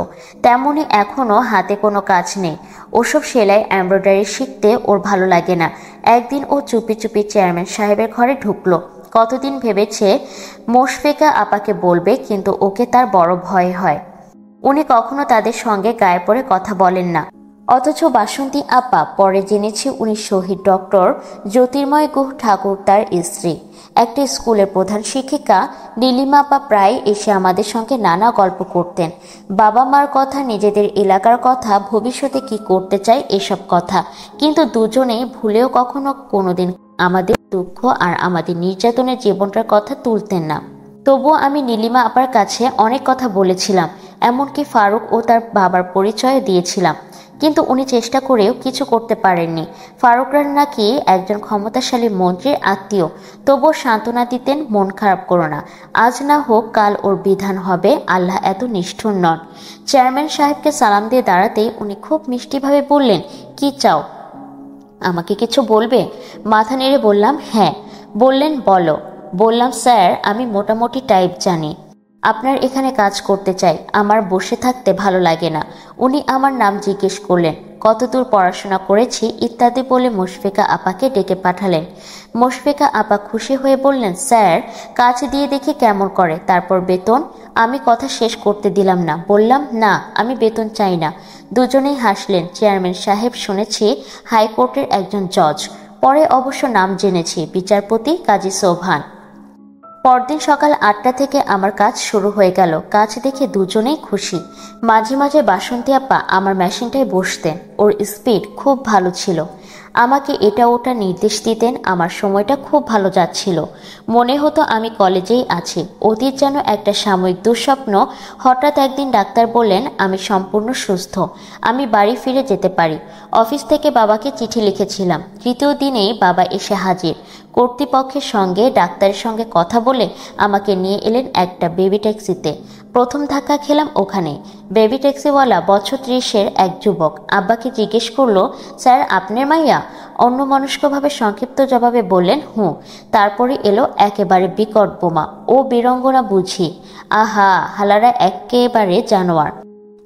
S1: তেমনি এখনও হাতে কোনো কাজ নেই। ওসব সেলাই এমব্রয়ডারি শিখতে ওর ভালো লাগে না। একদিন ও চুপি চুপি চেয়ারম্যান সাহেবের ঘরে ঢুকলো। কতদিন ভেবেছে মোশফিকা আপাকে বলবে, কিন্তু ওকে তার বড় ভয় হয়। উনি কখনো তাদের সঙ্গে গায়ে পড়ে কথা বলেন না। অথচ বাসন্তী আপা পরে জেনেছে উনি শহীদ ডক্টর জ্যোতির্ময় গুহ ঠাকুর তার স্ত্রী। একটা স্কুলের প্রধান শিক্ষিকা নীলিমা আপা প্রায় এসে আমাদের সঙ্গে নানা গল্প করতেন। বাবা মার কথা, নিজেদের এলাকার কথা, ভবিষ্যতে কি করতে চায়, এসব কথা। কিন্তু দুজনেই ভুলেও কখনো কোনোদিন আমাদের দুঃখ আর আমাদের নির্যাতনের জীবনটার কথা তুলতেন না। তবুও আমি নীলিমা আপার কাছে অনেক কথা বলেছিলাম। এমনকি ফারুক ও তার বাবার পরিচয় দিয়েছিলাম, কিন্তু উনি চেষ্টা করেও কিছু করতে পারেননি। ফারুকরা নাকি একজন ক্ষমতাশালী মন্ত্রীর আত্মীয়, তবুও সান্ত্বনা দিতেন, মন খারাপ করো না, আজ না হোক কাল ওর বিধান হবে, আল্লাহ এত নিষ্ঠুর নন। চেয়ারম্যান সাহেবকে সালাম দিয়ে দাঁড়াতেই উনি খুব মিষ্টিভাবে বললেন, কি চাও? আমাকে কিছু বলবে? মাথা নেড়ে বললাম হ্যাঁ। বললেন বলো। বললাম স্যার, আমি মোটামুটি টাইপ জানি, আপনার এখানে কাজ করতে চাই, আমার বসে থাকতে ভালো লাগে না। উনি আমার নাম জিজ্ঞেস করলেন, কতদূর পড়াশোনা করেছি ইত্যাদি বলে মুশফিকা আপাকে ডেকে পাঠালেন। মুশফিকা আপা খুশি হয়ে বললেন, স্যার কাজ দিয়ে দেখি কেমন করে, তারপর বেতন। আমি কথা শেষ করতে দিলাম না, বললাম না, আমি বেতন চাই না। দুজনেই হাসলেন। চেয়ারম্যান সাহেব শুনেছি হাইকোর্টের একজন জজ, পরে অবশ্য নাম জেনেছি, বিচারপতি কাজী সোভান। পরদিন সকাল 8টা থেকে আমার কাজ শুরু হয়ে গেল। কাজ দেখে দুজনেই খুশি। মাঝে মাঝে বাসন্তী আপা আমার মেশিনটায় বসতেন, ওর স্পিড খুব ভালো ছিল। আমাকে এটা ওটা নির্দেশ দিতেন। আমার সময়টা খুব ভালো যাচ্ছিল, মনে হতো আমি কলেজেই আছি। অতীত যেন একটা সাময়িক দুঃস্বপ্ন। হঠাৎ একদিন ডাক্তার বললেন আমি সম্পূর্ণ সুস্থ, আমি বাড়ি ফিরে যেতে পারি। অফিস থেকে বাবাকে চিঠি লিখেছিলাম, তৃতীয় দিনেই বাবা এসে হাজির। কর্তৃপক্ষের সঙ্গে ডাক্তারের সঙ্গে কথা বলে আমাকে নিয়ে এলেন একটা বেবি ট্যাক্সিতে। প্রথম ধাক্কা খেলাম ওখানে। বেবি ট্যাক্সিওয়ালা বছর 30-এর এক যুবক আব্বাকে জিজ্ঞেস করলো, স্যার আপনার মাইয়া? অন্যমনস্কভাবে সংক্ষিপ্ত জবাবে বললেন হুঁ। তারপরে এলো একেবারে বিকট বোমা, ও বীরঙ্গনা বুঝি। আহা, হালারা একেবারে জানোয়ার,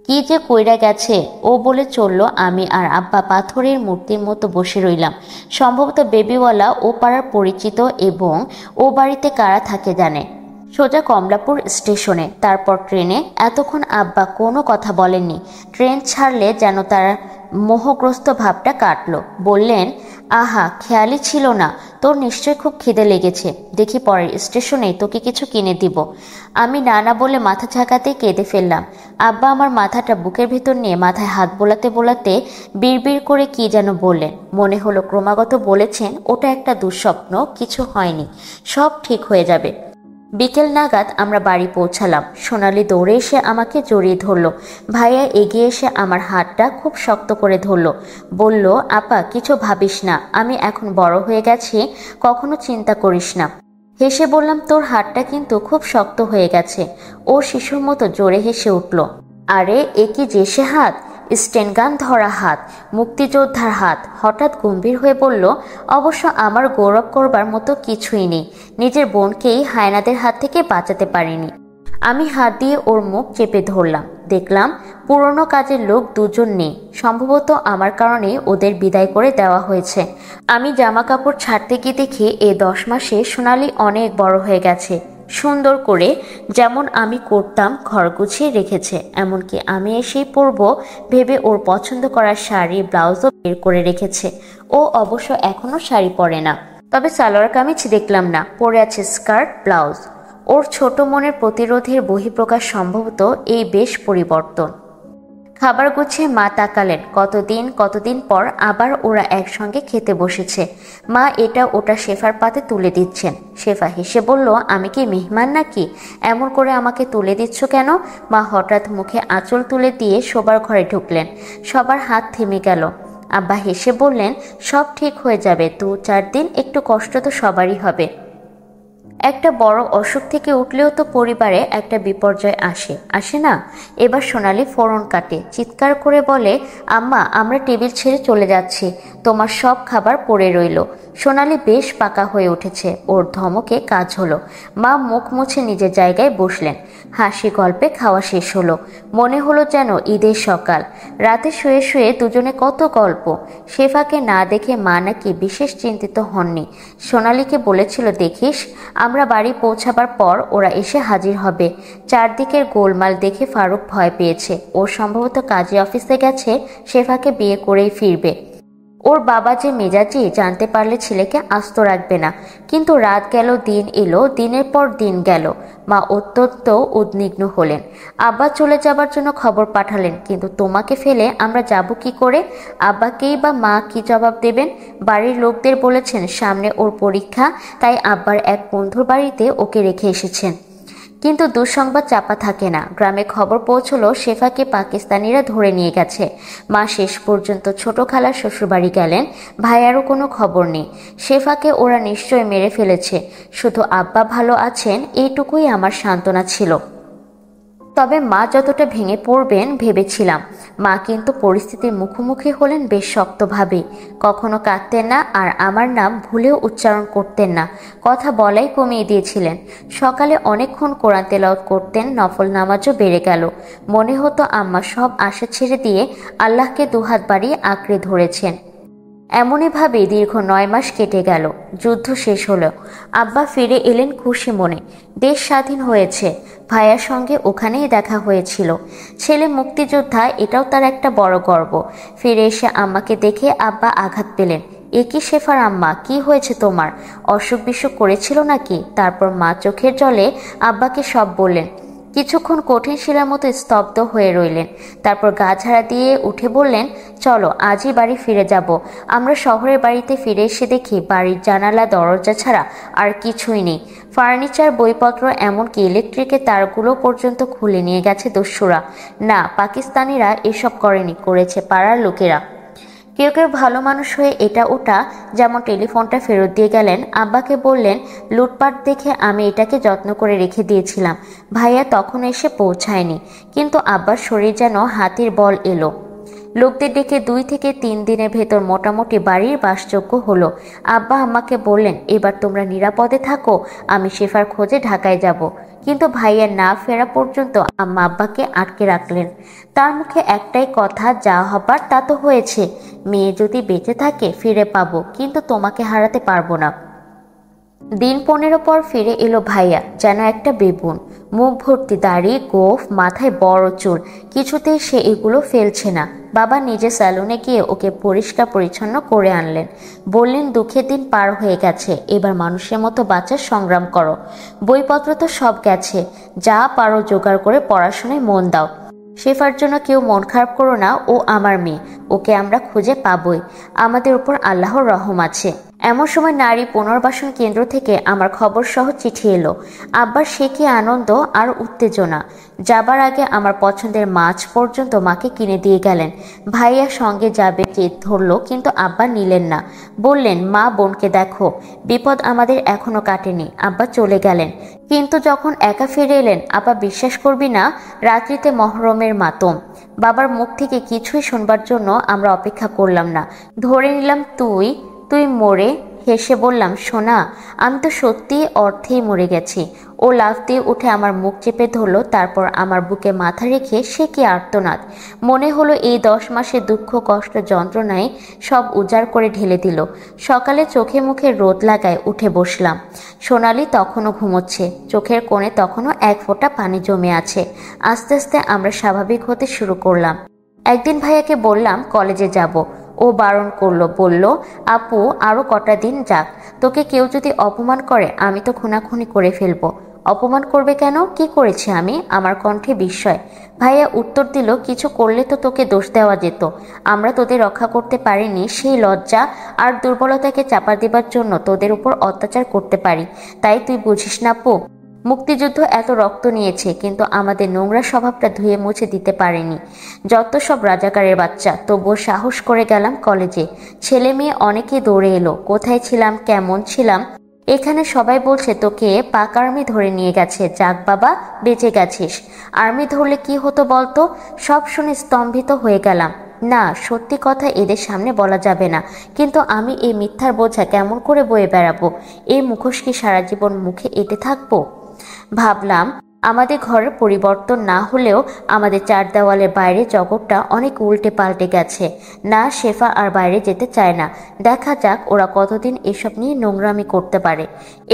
S1: কি যে কইরা গেছে। ও বলে চলল। আমি আর আব্বা পাথরের মূর্তির মতো বসে রইলাম। সম্ভবত বেবিওয়ালা ও পাড়ার পরিচিত, এবং ও বাড়িতে কারা থাকে জানে। সোজা কমলাপুর স্টেশনে, তারপর ট্রেনে। এতক্ষণ আব্বা কোনো কথা বলেননি। ট্রেন ছাড়লে যেন তার মোহগ্রস্ত ভাবটা কাটলো। বললেন, আহা, খেয়ালই ছিল না, তোর নিশ্চয় খুব খিদে লেগেছে, দেখি পরের স্টেশনে তোকে কিছু কিনে দিব। আমি না না বলে মাথা ঝাঁকাতেই কেঁদে ফেললাম। আব্বা আমার মাথাটা বুকের ভেতর নিয়ে মাথায় হাত বোলাতে বোলাতে বিড়বিড় করে কি যেন বললেন। মনে হলো ক্রমাগত বলেছেন ওটা একটা দুঃস্বপ্ন, কিছু হয়নি, সব ঠিক হয়ে যাবে। বিকেল নাগাদ আমরা বাড়ি পৌঁছালাম। সোনালি দৌড়ে এসে আমাকে জড়িয়ে ধরল। ভাইয়া এগিয়ে এসে আমার হাতটা খুব শক্ত করে ধরল। বলল, আপা কিছু ভাবিস না, আমি এখন বড় হয়ে গেছি, কখনো চিন্তা করিস না। হেসে বললাম, তোর হাতটা কিন্তু খুব শক্ত হয়ে গেছে। ও শিশুর মতো জোরে হেসে উঠল। আরে এ কি জেসে হাত, স্টেনগান ধরা হাত, মুক্তিযোদ্ধার হাত। হঠাৎ গম্ভীর হয়ে বলল, অবশ্য আমার গৌরব করবার মতো কিছুই নেই, নিজের বোনকেই হায়নাদের হাত থেকে বাঁচাতে পারিনি। আমি হাত দিয়ে ওর মুখ চেপে ধরলাম। দেখলাম পুরনো কাজের লোক দুজন নেই, সম্ভবত আমার কারণে ওদের বিদায় করে দেওয়া হয়েছে। আমি জামা কাপড় ছাড়তে গিয়ে দেখি এই 10 মাসে সোনালি অনেক বড় হয়ে গেছে। সুন্দর করে যেমন আমি করতাম ঘর গুছিয়ে রেখেছে, এমনকি আমি এসেই পরবো ভেবে ওর পছন্দ করা শাড়ি ব্লাউজও বের করে রেখেছে। ও অবশ্য এখনো শাড়ি পরে না, তবে সালোয়ার কামিজ দেখলাম না, পরে আছে স্কার্ট ব্লাউজ। ওর ছোট মনের প্রতিরোধের বহিঃপ্রকাশ সম্ভবত এই বেশ পরিবর্তন। খাবার গুছিয়ে মা তাকালেন। কতদিন পর আবার ওরা একসঙ্গে খেতে বসেছে। মা এটা ওটা শেফার পাতে তুলে দিচ্ছেন। শেফা হেসে বলল, আমি কি মেহমান নাকি, এমন করে আমাকে তুলে দিচ্ছ কেন? মা হঠাৎ মুখে আঁচল তুলে দিয়ে শোবার ঘরে ঢুকলেন। সবার হাত থেমে গেল। আব্বা হেসে বললেন, সব ঠিক হয়ে যাবে, 2-4 দিন একটু কষ্ট তো সবারই হবে। একটা বড় অসুখ থেকে উঠলেও তো পরিবারে একটা বিপর্যয় আসে না? এবার সোনালি ফোড়ন কাটে, চিৎকার করে বলে, আম্মা আমরা টেবিল ছেড়ে চলে যাচ্ছি, তোমার সব খাবার পড়ে রইল। সোনালি বেশ পাকা হয়ে উঠেছে, ওর ধমকে কাজ হলো। মা মুখ মুছে নিজের জায়গায় বসলেন। হাসি গল্পে খাওয়া শেষ হলো। মনে হলো যেন ঈদের সকাল। রাতে শুয়ে শুয়ে দুজনে কত গল্প। শেফাকে না দেখে মা নাকি বিশেষ চিন্তিত হননি। সোনালিকে বলেছিল, দেখিস আমরা বাড়ি পৌঁছাবার পর ওরা এসে হাজির হবে। চারদিকের গোলমাল দেখে ফারুক ভয় পেয়েছে। ও সম্ভবত কাজী অফিসে গেছে, শেফাকে বিয়ে করেই ফিরবে। ওর বাবা যে মেজাজি, জানতে পারলে ছেলেকে আস্ত রাখবে না। কিন্তু রাত গেল, দিন এলো, দিনের পর দিন গেল। মা অত্যন্ত উদ্বিগ্ন হলেন। আব্বা চলে যাবার জন্য খবর পাঠালেন, কিন্তু তোমাকে ফেলে আমরা যাব কি করে? আব্বাকেই বা মা কি জবাব দেবেন? বাড়ির লোকদের বলেছেন সামনে ওর পরীক্ষা, তাই আব্বার এক বন্ধুর বাড়িতে ওকে রেখে এসেছেন। কিন্তু দুঃসংবাদ চাপা থাকে না। গ্রামে খবর পৌঁছলো শেফাকে পাকিস্তানিরা ধরে নিয়ে গেছে। মা শেষ পর্যন্ত ছোট খালার শ্বশুরবাড়ি গেলেন। ভাইয়ারও কোনো খবর নেই। শেফাকে ওরা নিশ্চয় মেরে ফেলেছে। শুধু আব্বা ভালো আছেন, এইটুকুই আমার সান্ত্বনা ছিল। তবে মা যতটা ভেঙে পড়বেন ভেবেছিলাম, মা কিন্তু পরিস্থিতির মুখোমুখি হলেন বেশ শক্তভাবে। কখনো কাঁদতেন না, আর আমার নাম ভুলেও উচ্চারণ করতেন না। কথা বলাই কমিয়ে দিয়েছিলেন। সকালে অনেকক্ষণ কোরআন তেলাওয়াত করতেন, নফল নামাজও বেড়ে গেল। মনে হতো আম্মা সব আশা ছেড়ে দিয়ে আল্লাহকে দুহাত বাড়িয়ে আঁকড়ে ধরেছেন। এমনইভাবে দীর্ঘ 9 মাস কেটে গেল। যুদ্ধ শেষ হলো। আব্বা ফিরে এলেন খুশি মনে। দেশ স্বাধীন হয়েছে। ভাইয়ার সঙ্গে ওখানেই দেখা হয়েছিল। ছেলে মুক্তিযোদ্ধা, এটাও তার একটা বড় গর্ব। ফিরে এসে আম্মাকে দেখে আব্বা আঘাত পেলেন। এ কি শেফার আম্মা, কি হয়েছে তোমার? অসুখ বিসুখ করেছিল নাকি? তারপর মা চোখের জলে আব্বাকে সব বললেন। কিছুক্ষণ কঠিন শিলার মতো স্তব্ধ হয়ে রইলেন। তারপর গা ঝাড়া দিয়ে উঠে বললেন, চলো আজই বাড়ি ফিরে যাব। আমরা শহরের বাড়িতে ফিরে এসে দেখি বাড়ির জানালা দরজা ছাড়া আর কিছুই নেই। ফার্নিচার, বইপত্র, এমনকি ইলেকট্রিকের তারগুলো পর্যন্ত খুলে নিয়ে গেছে দস্যুরা। না, পাকিস্তানিরা এসব করেনি, করেছে পাড়ার লোকেরা। কেউ কেউ ভালো মানুষ হয়ে এটা ওটা, যেমন টেলিফোনটা ফেরত দিয়ে গেলেন। আব্বাকে বললেন, লুটপাট দেখে আমি এটাকে যত্ন করে রেখে দিয়েছিলাম। ভাইয়া তখন এসে পৌঁছায়নি। কিন্তু আব্বার শরীর যেন হাতির বল এলো। লোকদের ডেকে 2 থেকে 3 দিনের ভেতর মোটামুটি বাড়ির বাসযোগ্য হলো। আব্বা আম্মাকে বললেন, এবার তোমরা নিরাপদে থাকো, আমি শেফার খোঁজে ঢাকায় যাব। কিন্তু ভাইয়া না ফেরা পর্যন্ত আম্মা আব্বাকে আটকে রাখলেন। তার মুখে একটাই কথা, যা হবার তা তো হয়েছে। মেয়ে যদি বেঁচে থাকে ফিরে পাবো, কিন্তু তোমাকে হারাতে পারবো না। দিন 15 পর ফিরে এলো ভাইয়া, যেন একটা বেবুন। মুখ ভর্তি দাড়ি, গোঁফ, মাথায় বড় চুল। কিছুতেই সে এগুলো ফেলছে না। বাবা নিজে স্যালুনে গিয়ে ওকে পরিষ্কার পরিচ্ছন্ন করে আনলেন। বললেন, দুঃখের দিন পার হয়ে গেছে, এবার মানুষের মতো বাঁচার সংগ্রাম করো। বইপত্র তো সব গেছে, যা পারো জোগাড় করে পড়াশোনায় মন দাও। শেফার জন্য কেউ মন খারাপ করো না, ও আমার মেয়ে, ওকে আমরা খুঁজে পাবই। আমাদের উপর আল্লাহর রহম আছে। এমন সময় নারী পুনর্বাসন কেন্দ্র থেকে আমার খবর সহ চিঠি এলো। আব্বার সে কি আনন্দ আর উত্তেজনা! যাবার আগে আমার পছন্দের মাছ পর্যন্ত মাকে কিনে দিয়ে গেলেন। ভাইয়া সঙ্গে যাবে জেদ ধরল, কিন্তু আব্বা নিলেন না। বললেন, মা বোনকে দেখো, বিপদ আমাদের এখনো কাটেনি। আব্বা চলে গেলেন। কিন্তু যখন একা ফিরে এলেন, আব্বা বিশ্বাস করবি না, রাত্রিতে মহরমের মাতম। বাবার মুখ থেকে কিছুই শুনবার জন্য আমরা অপেক্ষা করলাম না। ধরে নিলাম তুই মরে। হেসে বললাম, সোনা, আমি তো সত্যি অর্থেই মরে গেছি। ও লাফ দিয়ে উঠে আমার মুখ চেপে ধরলো, তারপর আমার বুকে মাথা রেখে সে কি আর্তনাদ! মনে হলো এই 10 মাসের দুঃখ, কষ্ট, যন্ত্রণায় সব উজাড় করে ঢেলে দিল। সকালে চোখে মুখে রোদ লাগায় উঠে বসলাম। সোনালি তখনও ঘুমোচ্ছে। চোখের কোণে তখনও 1 ফোঁটা পানি জমে আছে। আস্তে আস্তে আমরা স্বাভাবিক হতে শুরু করলাম। একদিন ভাইয়াকে বললাম কলেজে যাব। ও বারণ করলো, বলল, আপু আরো কটা দিন যাক, তোকে কেউ যদি অপমান করে আমি তো খুনাখুনি করে ফেলবো। অপমান করবে কেন? কি করেছি আমি? আমার কণ্ঠে বিস্ময়। ভাইয়া উত্তর দিল, কিছু করলে তো তোকে দোষ দেওয়া যেত। আমরা তোদের রক্ষা করতে পারিনি, সেই লজ্জা আর দুর্বলতাকে চাপা দেবার জন্য তোদের উপর অত্যাচার করতে পারি। তাই তুই বুঝিস না আপু, মুক্তিযুদ্ধ এত রক্ত নিয়েছে, কিন্তু আমাদের নোংরা স্বভাবটা ধুয়ে মুছে দিতে পারেনি। যত সব রাজাকারের বাচ্চা। তবুও সাহস করে গেলাম কলেজে। ছেলে মেয়ে অনেকেই দৌড়ে এলো। কোথায় ছিলাম, কেমন ছিলাম, এখানে সবাই বলছে তোকে পাক আর্মি ধরে নিয়ে গেছে। যাক বাবা, বেঁচে গেছিস। আর্মি ধরলে কি হতো বলতো? সব শুনে স্তম্ভিত হয়ে গেলাম। না, সত্যি কথা এদের সামনে বলা যাবে না, কিন্তু আমি এই মিথ্যার বোঝা কেমন করে বয়ে বেড়াবো? এই মুখোশ কি সারা জীবন মুখে এঁটে থাকবো? ভাবলাম, আমাদের ঘরের পরিবর্তন না হলেও আমাদের 4 দেওয়ালের বাইরে জগৎটা অনেক উল্টে পাল্টে গেছে। না, শেফা আর বাইরে যেতে চায় না। দেখা যাক ওরা কতদিন এসব নিয়ে নোংরামি করতে পারে।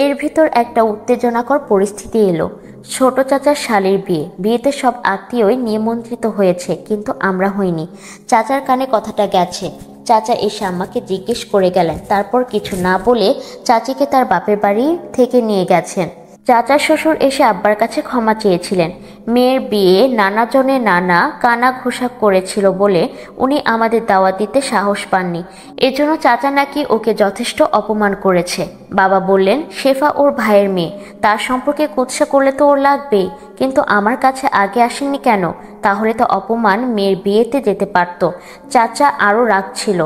S1: এর ভিতর একটা উত্তেজনাকর পরিস্থিতি এলো। ছোট চাচার শালীর বিয়ে। বিয়েতে সব আত্মীয়ই নিমন্ত্রিত হয়েছে, কিন্তু আমরা হইনি। চাচার কানে কথাটা গেছে। চাচা এসে আম্মাকে জিজ্ঞেস করে গেলেন। তারপর কিছু না বলে চাচিকে তার বাপের বাড়ি থেকে নিয়ে গেছেন। চাচা শ্বশুর এসে আব্বার কাছে ক্ষমা চেয়েছিলেন। মেয়ের বিয়ে নানাজনে নানা কানা ঘোষা করেছিল বলে উনি আমাদের দাওয়াত দিতে সাহস পাননি। এজন্য চাচা নাকি ওকে যথেষ্ট অপমান করেছে। বাবা বললেন, শেফা ওর ভাইয়ের মেয়ে, তার সম্পর্কে কুৎসা করলে তো ওর লাগবেই, কিন্তু আমার কাছে আগে আসেননি কেন? তাহলে তো অপমান মেয়ের বিয়েতে যেতে পারত। চাচা আরও রাগ ছিল।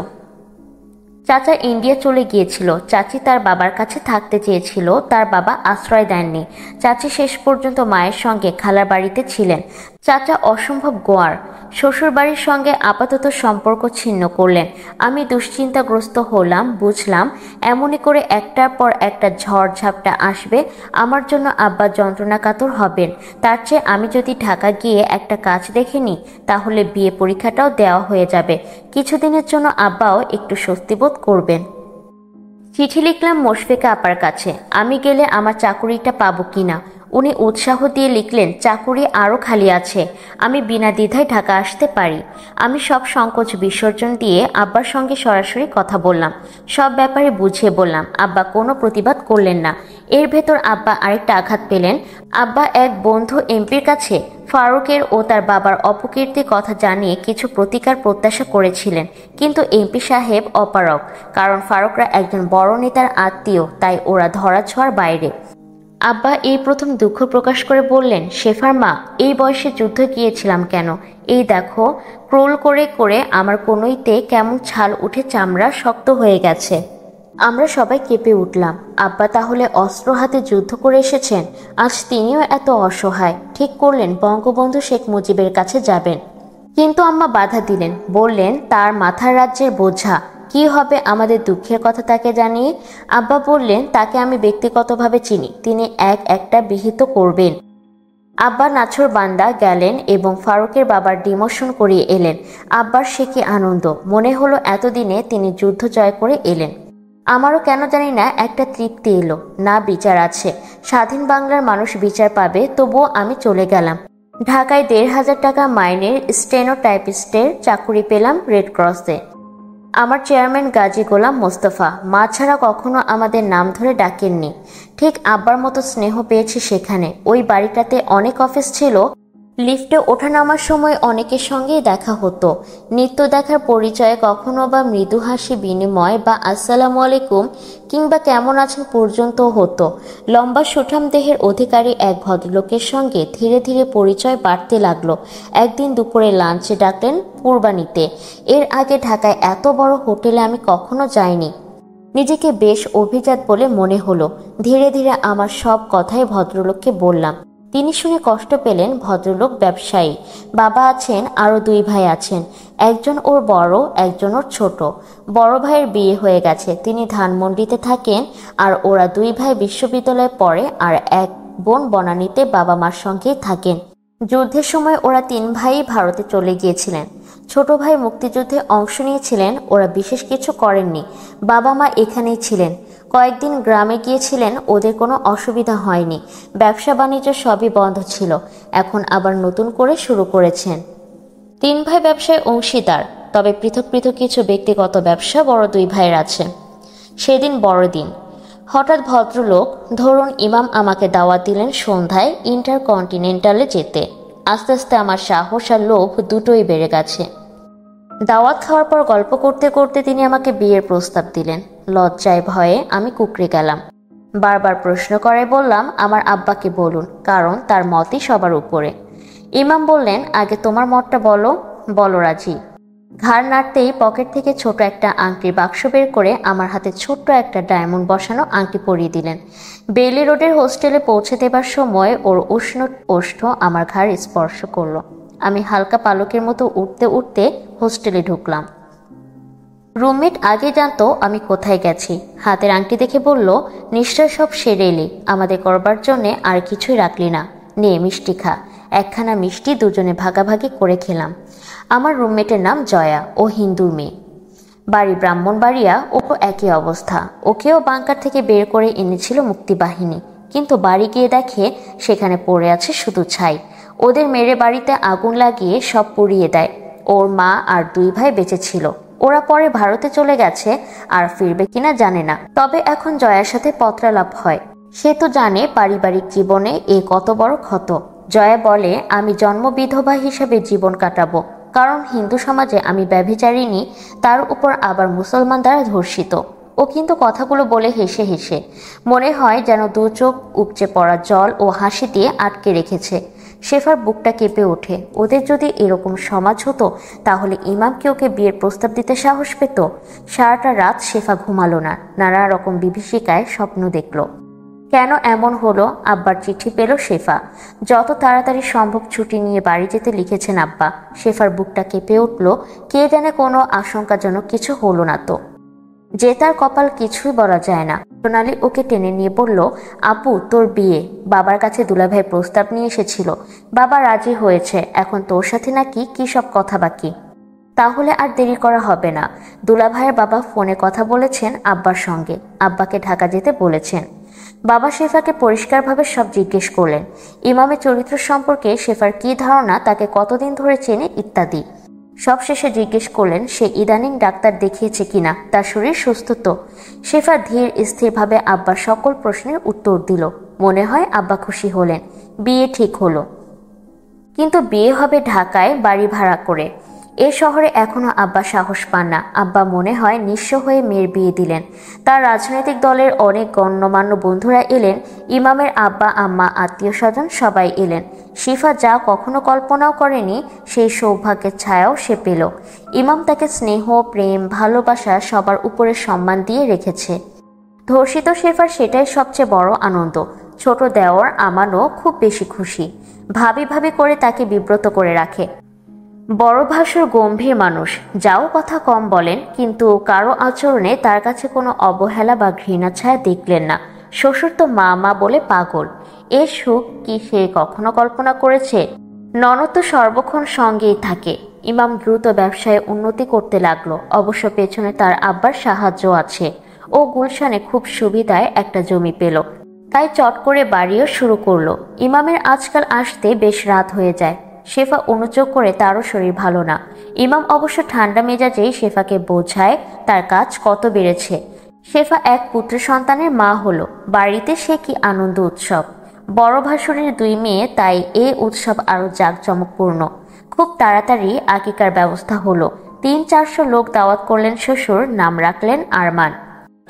S1: চাচা ইন্ডিয়া চলে গিয়েছিল। চাচি তার বাবার কাছে থাকতে চেয়েছিল, তার বাবা আশ্রয় দেননি। চাচি শেষ পর্যন্ত মায়ের সঙ্গে খালার বাড়িতে ছিলেন। চাচা অসম্ভব গোয়ার, শ্বশুর বাড়ির সঙ্গে আপাতত সম্পর্ক ছিন্ন করলেন। আমি দুশ্চিন্তাগ্রস্ত হলাম। বুঝলাম এমনই করে একটার পর একটা ঝড় ঝাপটা আসবে। আমার জন্য আব্বা যন্ত্রণা কাতর হবেন। তার চেয়ে আমি যদি ঢাকা গিয়ে একটা কাজ দেখে নিই, তাহলে বিয়ে পরীক্ষাটাও দেওয়া হয়ে যাবে। কিছুদিনের জন্য আব্বাও একটু স্বস্তি বোধ করবেন। চিঠি লিখলাম মোশফেকা আপার কাছে, আমি গেলে আমার চাকুরিটা পাবো কিনা। উনি উৎসাহ দিয়ে লিখলেন, চাকুরি আরও খালি আছে, আমি বিনা দ্বিধায় ঢাকা আসতে পারি। আমি সব সংকোচ বিসর্জন দিয়ে আব্বার সঙ্গে সরাসরি কথা বললাম, সব ব্যাপারে বুঝিয়ে বললাম। আব্বা কোনো প্রতিবাদ করলেন না। এর ভেতর আব্বা আরেকটা আঘাত পেলেন। আব্বা এক বন্ধু এমপির কাছে ফারুকের ও তার বাবার অপকীর্তির কথা জানিয়ে কিছু প্রতিকার প্রত্যাশা করেছিলেন, কিন্তু এমপি সাহেব অপারগ। কারণ ফারুকরা একজন বড় নেতার আত্মীয়, তাই ওরা ধরাছোঁয়ার বাইরে। আব্বা এই প্রথম দুঃখ প্রকাশ করে বললেন, শেফার মা, এই বয়সে যুদ্ধ গিয়েছিলাম কেন? এই দেখো, ক্রোল করে করে আমার কনুইতে কেমন ছাল উঠে চামড়া শক্ত হয়ে গেছে। আমরা সবাই কেঁপে উঠলাম। আব্বা তাহলে অস্ত্র হাতে যুদ্ধ করে এসেছেন? আজ তিনিও এত অসহায়। ঠিক করলেন বঙ্গবন্ধু শেখ মুজিবের কাছে যাবেন। কিন্তু আম্মা বাধা দিলেন, বললেন তার মাথার রাজ্যের বোঝা, কি হবে আমাদের দুঃখের কথা তাকে জানিয়ে? আব্বা বললেন, তাকে আমি ব্যক্তিগতভাবে চিনি, তিনি একটা বিহিত করবেন। আব্বা নাছর বান্দা গেলেন এবং ফারুকের বাবার ডিমোশন করিয়ে এলেন। আব্বার সে কি আনন্দ! মনে হলো এতদিনে তিনি যুদ্ধ জয় করে এলেন। আমারও কেন জানি না একটা তৃপ্তি এলো। না, বিচার আছে, স্বাধীন বাংলার মানুষ বিচার পাবে। তবুও আমি চলে গেলাম। ঢাকায় ১৫০০ টাকা মাইনের স্টেনোটাইপিস্টের চাকুরি পেলাম রেড ক্রসে। আমার চেয়ারম্যান গাজী গোলাম মোস্তফা। মা ছাড়া কখনো আমাদের নাম ধরে ডাকেননি। ঠিক আব্বার মতো স্নেহ পেয়েছি সেখানে। ওই বাড়িটাতে অনেক অফিস ছিল। লিফটে ওঠানামার সময় অনেকের সঙ্গেই দেখা হতো। নিত্য দেখার পরিচয়ে কখনো বা মৃদু হাসি বিনিময় বা আসসালামু আলাইকুম কিংবা কেমন আছেন পর্যন্ত হতো। লম্বা সুঠাম দেহের অধিকারী এক ভদ্রলোকের সঙ্গে ধীরে ধীরে পরিচয় বাড়তে লাগলো। একদিন দুপুরে লাঞ্চে ডাকলেন পূর্বানীতে। এর আগে ঢাকায় এত বড় হোটেলে আমি কখনো যাইনি। নিজেকে বেশ অভিজাত বলে মনে হলো। ধীরে ধীরে আমার সব কথাই ভদ্রলোককে বললাম। তিনি শুনে কষ্ট পেলেন। ভদ্রলোক ব্যবসায়ী, বাবা আছেন, আরও 2 ভাই আছেন। একজন ওর বড়, একজন ওর ছোট। বড় ভাইয়ের বিয়ে হয়ে গেছে, তিনি ধানমন্ডিতে থাকেন, আর ওরা 2 ভাই বিশ্ববিদ্যালয়ে পড়ে, আর এক বোন বনানীতে বাবা মার সঙ্গেই থাকেন। যুদ্ধের সময় ওরা 3 ভাই ভারতে চলে গিয়েছিলেন। ছোট ভাই মুক্তিযুদ্ধে অংশ নিয়েছিলেন, ওরা বিশেষ কিছু করেননি। বাবা মা এখানেই ছিলেন। কয়েকদিন গ্রামে গিয়েছিলেন, ওদের কোনো অসুবিধা হয়নি। ব্যবসা বাণিজ্য সবই বন্ধ ছিল, এখন আবার নতুন করে শুরু করেছেন। 3 ভাই ব্যবসায় অংশীদার, তবে পৃথক পৃথক কিছু ব্যক্তিগত ব্যবসা বড় 2 ভাইয়ের আছে। সেদিন বড়দিন। হঠাৎ ভদ্রলোক, ধরুন ইমাম, আমাকে দাওয়াত দিলেন সন্ধ্যায় ইন্টারকন্টিনেন্টালে যেতে। আস্তে আস্তে আমার সাহস আর লোভ দুটোই বেড়ে গেছে। দাওয়াত খাওয়ার পর গল্প করতে করতে তিনি আমাকে বিয়ের প্রস্তাব দিলেন। লজ্জায় ভয়ে আমি কুঁকড়ে গেলাম। বারবার প্রশ্ন করায় বললাম, আমার আব্বাকে বলুন, কারণ তার মতই সবার উপরে। ইমাম বললেন, আগে তোমার মতটা বলো। বলো রাজি। ঘাড় নাড়তেই পকেট থেকে ছোট একটা আংটির বাক্স বের করে আমার হাতে ছোট্ট একটা ডায়মন্ড বসানো আংটি পরিয়ে দিলেন। বেইলি রোডের হোস্টেলে পৌঁছে দেবার সময় ওর উষ্ণ ওষ্ঠ আমার ঘাড় স্পর্শ করলো। আমি হালকা পালকের মতো উঠতে উঠতে হোস্টেলে ঢুকলাম। রুমমেট আগে জানতো আমি কোথায় গেছি। হাতের আংটি দেখে বলল, নিশ্চয় সব সেরে এলি, আমাদের করবার জন্যে আর কিছুই রাখলি না, নে মিষ্টি খা। একখানা মিষ্টি দুজনে ভাগাভাগি করে খেলাম। আমার রুমমেটের নাম জয়া, ও হিন্দুর মেয়ে, বাড়ি ব্রাহ্মণবাড়িয়া। ও একই অবস্থা, ওকেও বাংকার থেকে বের করে এনেছিল মুক্তিবাহিনী, কিন্তু বাড়ি গিয়ে দেখে সেখানে পড়ে আছে শুধু ছাই। ওদের মেরে বাড়িতে আগুন লাগিয়ে সব পুড়িয়ে দেয়। ওর মা আর 2 ভাই বেঁচে ছিল। ওরা পরে ভারতে চলে গেছে, আর ফিরবে কিনা জানে না। তবে এখন জয়ার সাথে পত্রালাপ হয়। সে তো জানে পারিবারিক জীবনে এ কত বড় ক্ষত। জয়া বলে, আমি জন্ম বিধবা হিসেবে জীবন কাটাবো, কারণ হিন্দু সমাজে আমি ব্যভিচারিণী, তার উপর আবার মুসলমান দ্বারা ধর্ষিত। ও কিন্তু কথাগুলো বলে হেসে হেসে, মনে হয় যেন দু চোখ উপচে পড়া জল ও হাসি দিয়ে আটকে রেখেছে। শেফার বুকটা কেঁপে ওঠে। ওদের যদি এরকম সমাজ হতো তাহলে ইমাম কি ওকে বিয়ের প্রস্তাব দিতে সাহস পেত? সারাটা রাত শেফা ঘুমালো না, নানা রকম বিভীষিকায় স্বপ্ন দেখল। কেন এমন হলো? আব্বার চিঠি পেল শেফা। যত তাড়াতাড়ি সম্ভব ছুটি নিয়ে বাড়ি যেতে লিখেছেন আব্বা। শেফার বুকটা কেঁপে উঠল। কে জানে কোনো আশঙ্কাজনক কিছু হলো না তো? যে তার কপাল কিছুই বলা যায় না। সোনালি ওকে টেনে নিয়ে বলল, আপু তোর বিয়ে, বাবার কাছে দুলাভাই প্রস্তাব নিয়ে এসেছিল, বাবা রাজি হয়েছে, এখন তোর সাথে নাকি কি সব কথা বাকি। তাহলে আর দেরি করা হবে না। দুলাভাইয়ের বাবা ফোনে কথা বলেছেন আব্বার সঙ্গে, আব্বাকে ঢাকা যেতে বলেছেন। বাবা শেফাকে পরিষ্কারভাবে সব জিজ্ঞেস করলেন। ইমামের চরিত্র সম্পর্কে শেফার কি ধারণা, তাকে কতদিন ধরে চেনে ইত্যাদি। সবশেষে জিজ্ঞেস করলেন সে ইদানিং ডাক্তার দেখিয়েছে কিনা, তার শরীর সুস্থ তো। শেফা ধীর স্থিরভাবে আব্বার সকল প্রশ্নের উত্তর দিল। মনে হয় আব্বা খুশি হলেন। বিয়ে ঠিক হলো, কিন্তু বিয়ে হবে ঢাকায় বাড়ি ভাড়া করে। এ শহরে এখনো আব্বা সাহস পান না। আব্বা মনে হয় নিঃস্ব হয়ে মেয়ের বিয়ে দিলেন। তার রাজনৈতিক দলের অনেক গণ্যমান্য বন্ধুরা এলেন, ইমামের আব্বা আম্মা আত্মীয় স্বজন সবাই এলেন। শিফা যা কখনো কল্পনাও করেনি সেই সৌভাগ্যের ছায়াও সে পেল। ইমাম তাকে স্নেহ, প্রেম, ভালোবাসা সবার উপরে সম্মান দিয়ে রেখেছে। ধর্ষিত শেফার সেটাই সবচেয়ে বড় আনন্দ। ছোট দেওয়ার আমানও খুব বেশি খুশি। ভাবি ভাবি করে তাকে বিব্রত করে রাখে। বড় ভাসুর গম্ভীর মানুষ, যাও কথা কম বলেন, কিন্তু কারো আচরণে তার কাছে কোনো অবহেলা বা ঘৃণা ছায়া দেখলেন না। শ্বশুর তো মা মা বলে পাগল। এ সুখ কি সে কখনো কল্পনা করেছে? ননদ তো সর্বক্ষণ সঙ্গেই থাকে। ইমাম দ্রুত ব্যবসায় উন্নতি করতে লাগলো। অবশ্য পেছনে তার আব্বার সাহায্য আছে। ও গুলশানে খুব সুবিধায় একটা জমি পেল, তাই চট করে বাড়িও শুরু করলো। ইমামের আজকাল আসতে বেশ রাত হয়ে যায়। শেফা অনুযোগ করে তারও শরীর ভালো না। ইমাম অবশ্য ঠান্ডা মেজাজেই শেফাকে বোঝায় তার কাজ কত বেড়েছে। শেফা এক পুত্র সন্তানের মা হলো। বাড়িতে সে কি আনন্দ উৎসব। বড় ভাসুরের 2 মেয়ে, তাই এ উৎসব আরো জাঁকজমকপূর্ণ। খুব তাড়াতাড়ি আকিকার ব্যবস্থা হলো। 300-400 লোক দাওয়াত করলেন শ্বশুর, নাম রাখলেন আরমান।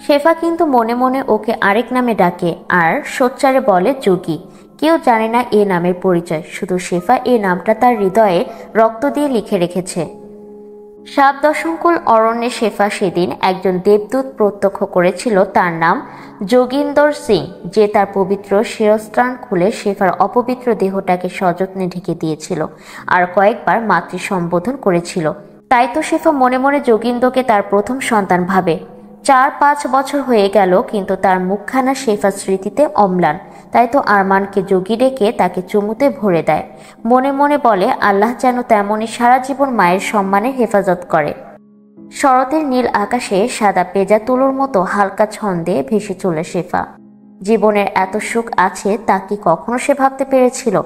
S1: শেফা কিন্তু মনে মনে ওকে আরেক নামে ডাকে, আর সোচ্চারে বলে যোগী। কেউ জানে না এ নামের পরিচয়, শুধু শেফা এ নামটা তার হৃদয়ে রক্ত দিয়ে লিখে রেখেছে। 7 দশমকুল অরণ্যে শেফা সেদিন একজন দেবদূত প্রত্যক্ষ করেছিল, তার নাম যোগিন্দর সিং, যে তার পবিত্র শিরস্ত্রাণ খুলে শেফার অপবিত্র দেহটাকে সযত্নে ঢেকে দিয়েছিল আর কয়েকবার মাতৃ সম্বোধন করেছিল। তাই তো শেফা মনে মনে যোগিন্দকে তার প্রথম সন্তান ভাবে। 4-5 বছর হয়ে গেল, কিন্তু তার মুখখানা শেফার স্মৃতিতে অম্লান। তাই তো আরমানকে যোগী ডেকে তাকে চুমুতে ভরে দেয়। মনে মনে বলে, আল্লাহ যেন তেমনই সারা জীবন মায়ের সম্মানের হেফাজত করে। শরতের নীল আকাশে সাদা পেজা তুলোর মতো হালকা ছন্দে ভেসে চলে শেফা। জীবনের এত সুখ আছে তা কি কখনো সে ভাবতে পেরেছিল?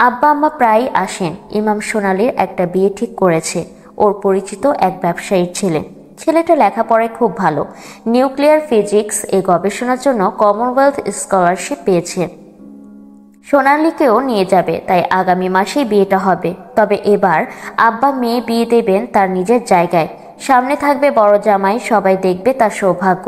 S1: আব্বা আম্মা প্রায়ই আসেন। ইমাম সোনালির একটা বিয়ে ঠিক করেছে, ওর পরিচিত এক ব্যবসায়ীর ছেলে। ছেলেটা লেখাপড়ায় খুব ভালো। নিউক্লিয়ার ফিজিক্স এ গবেষণার জন্য কমনওয়েলথ স্কলারশিপ পেয়েছে। সোনালীকেও নিয়ে যাবে, তাই আগামী মাসেই বিয়েটা হবে। তবে এবার আব্বা মেয়ে বিয়ে দেবেন তার নিজের জায়গায়। সামনে থাকবে বড় জামাই, সবাই দেখবে তার সৌভাগ্য।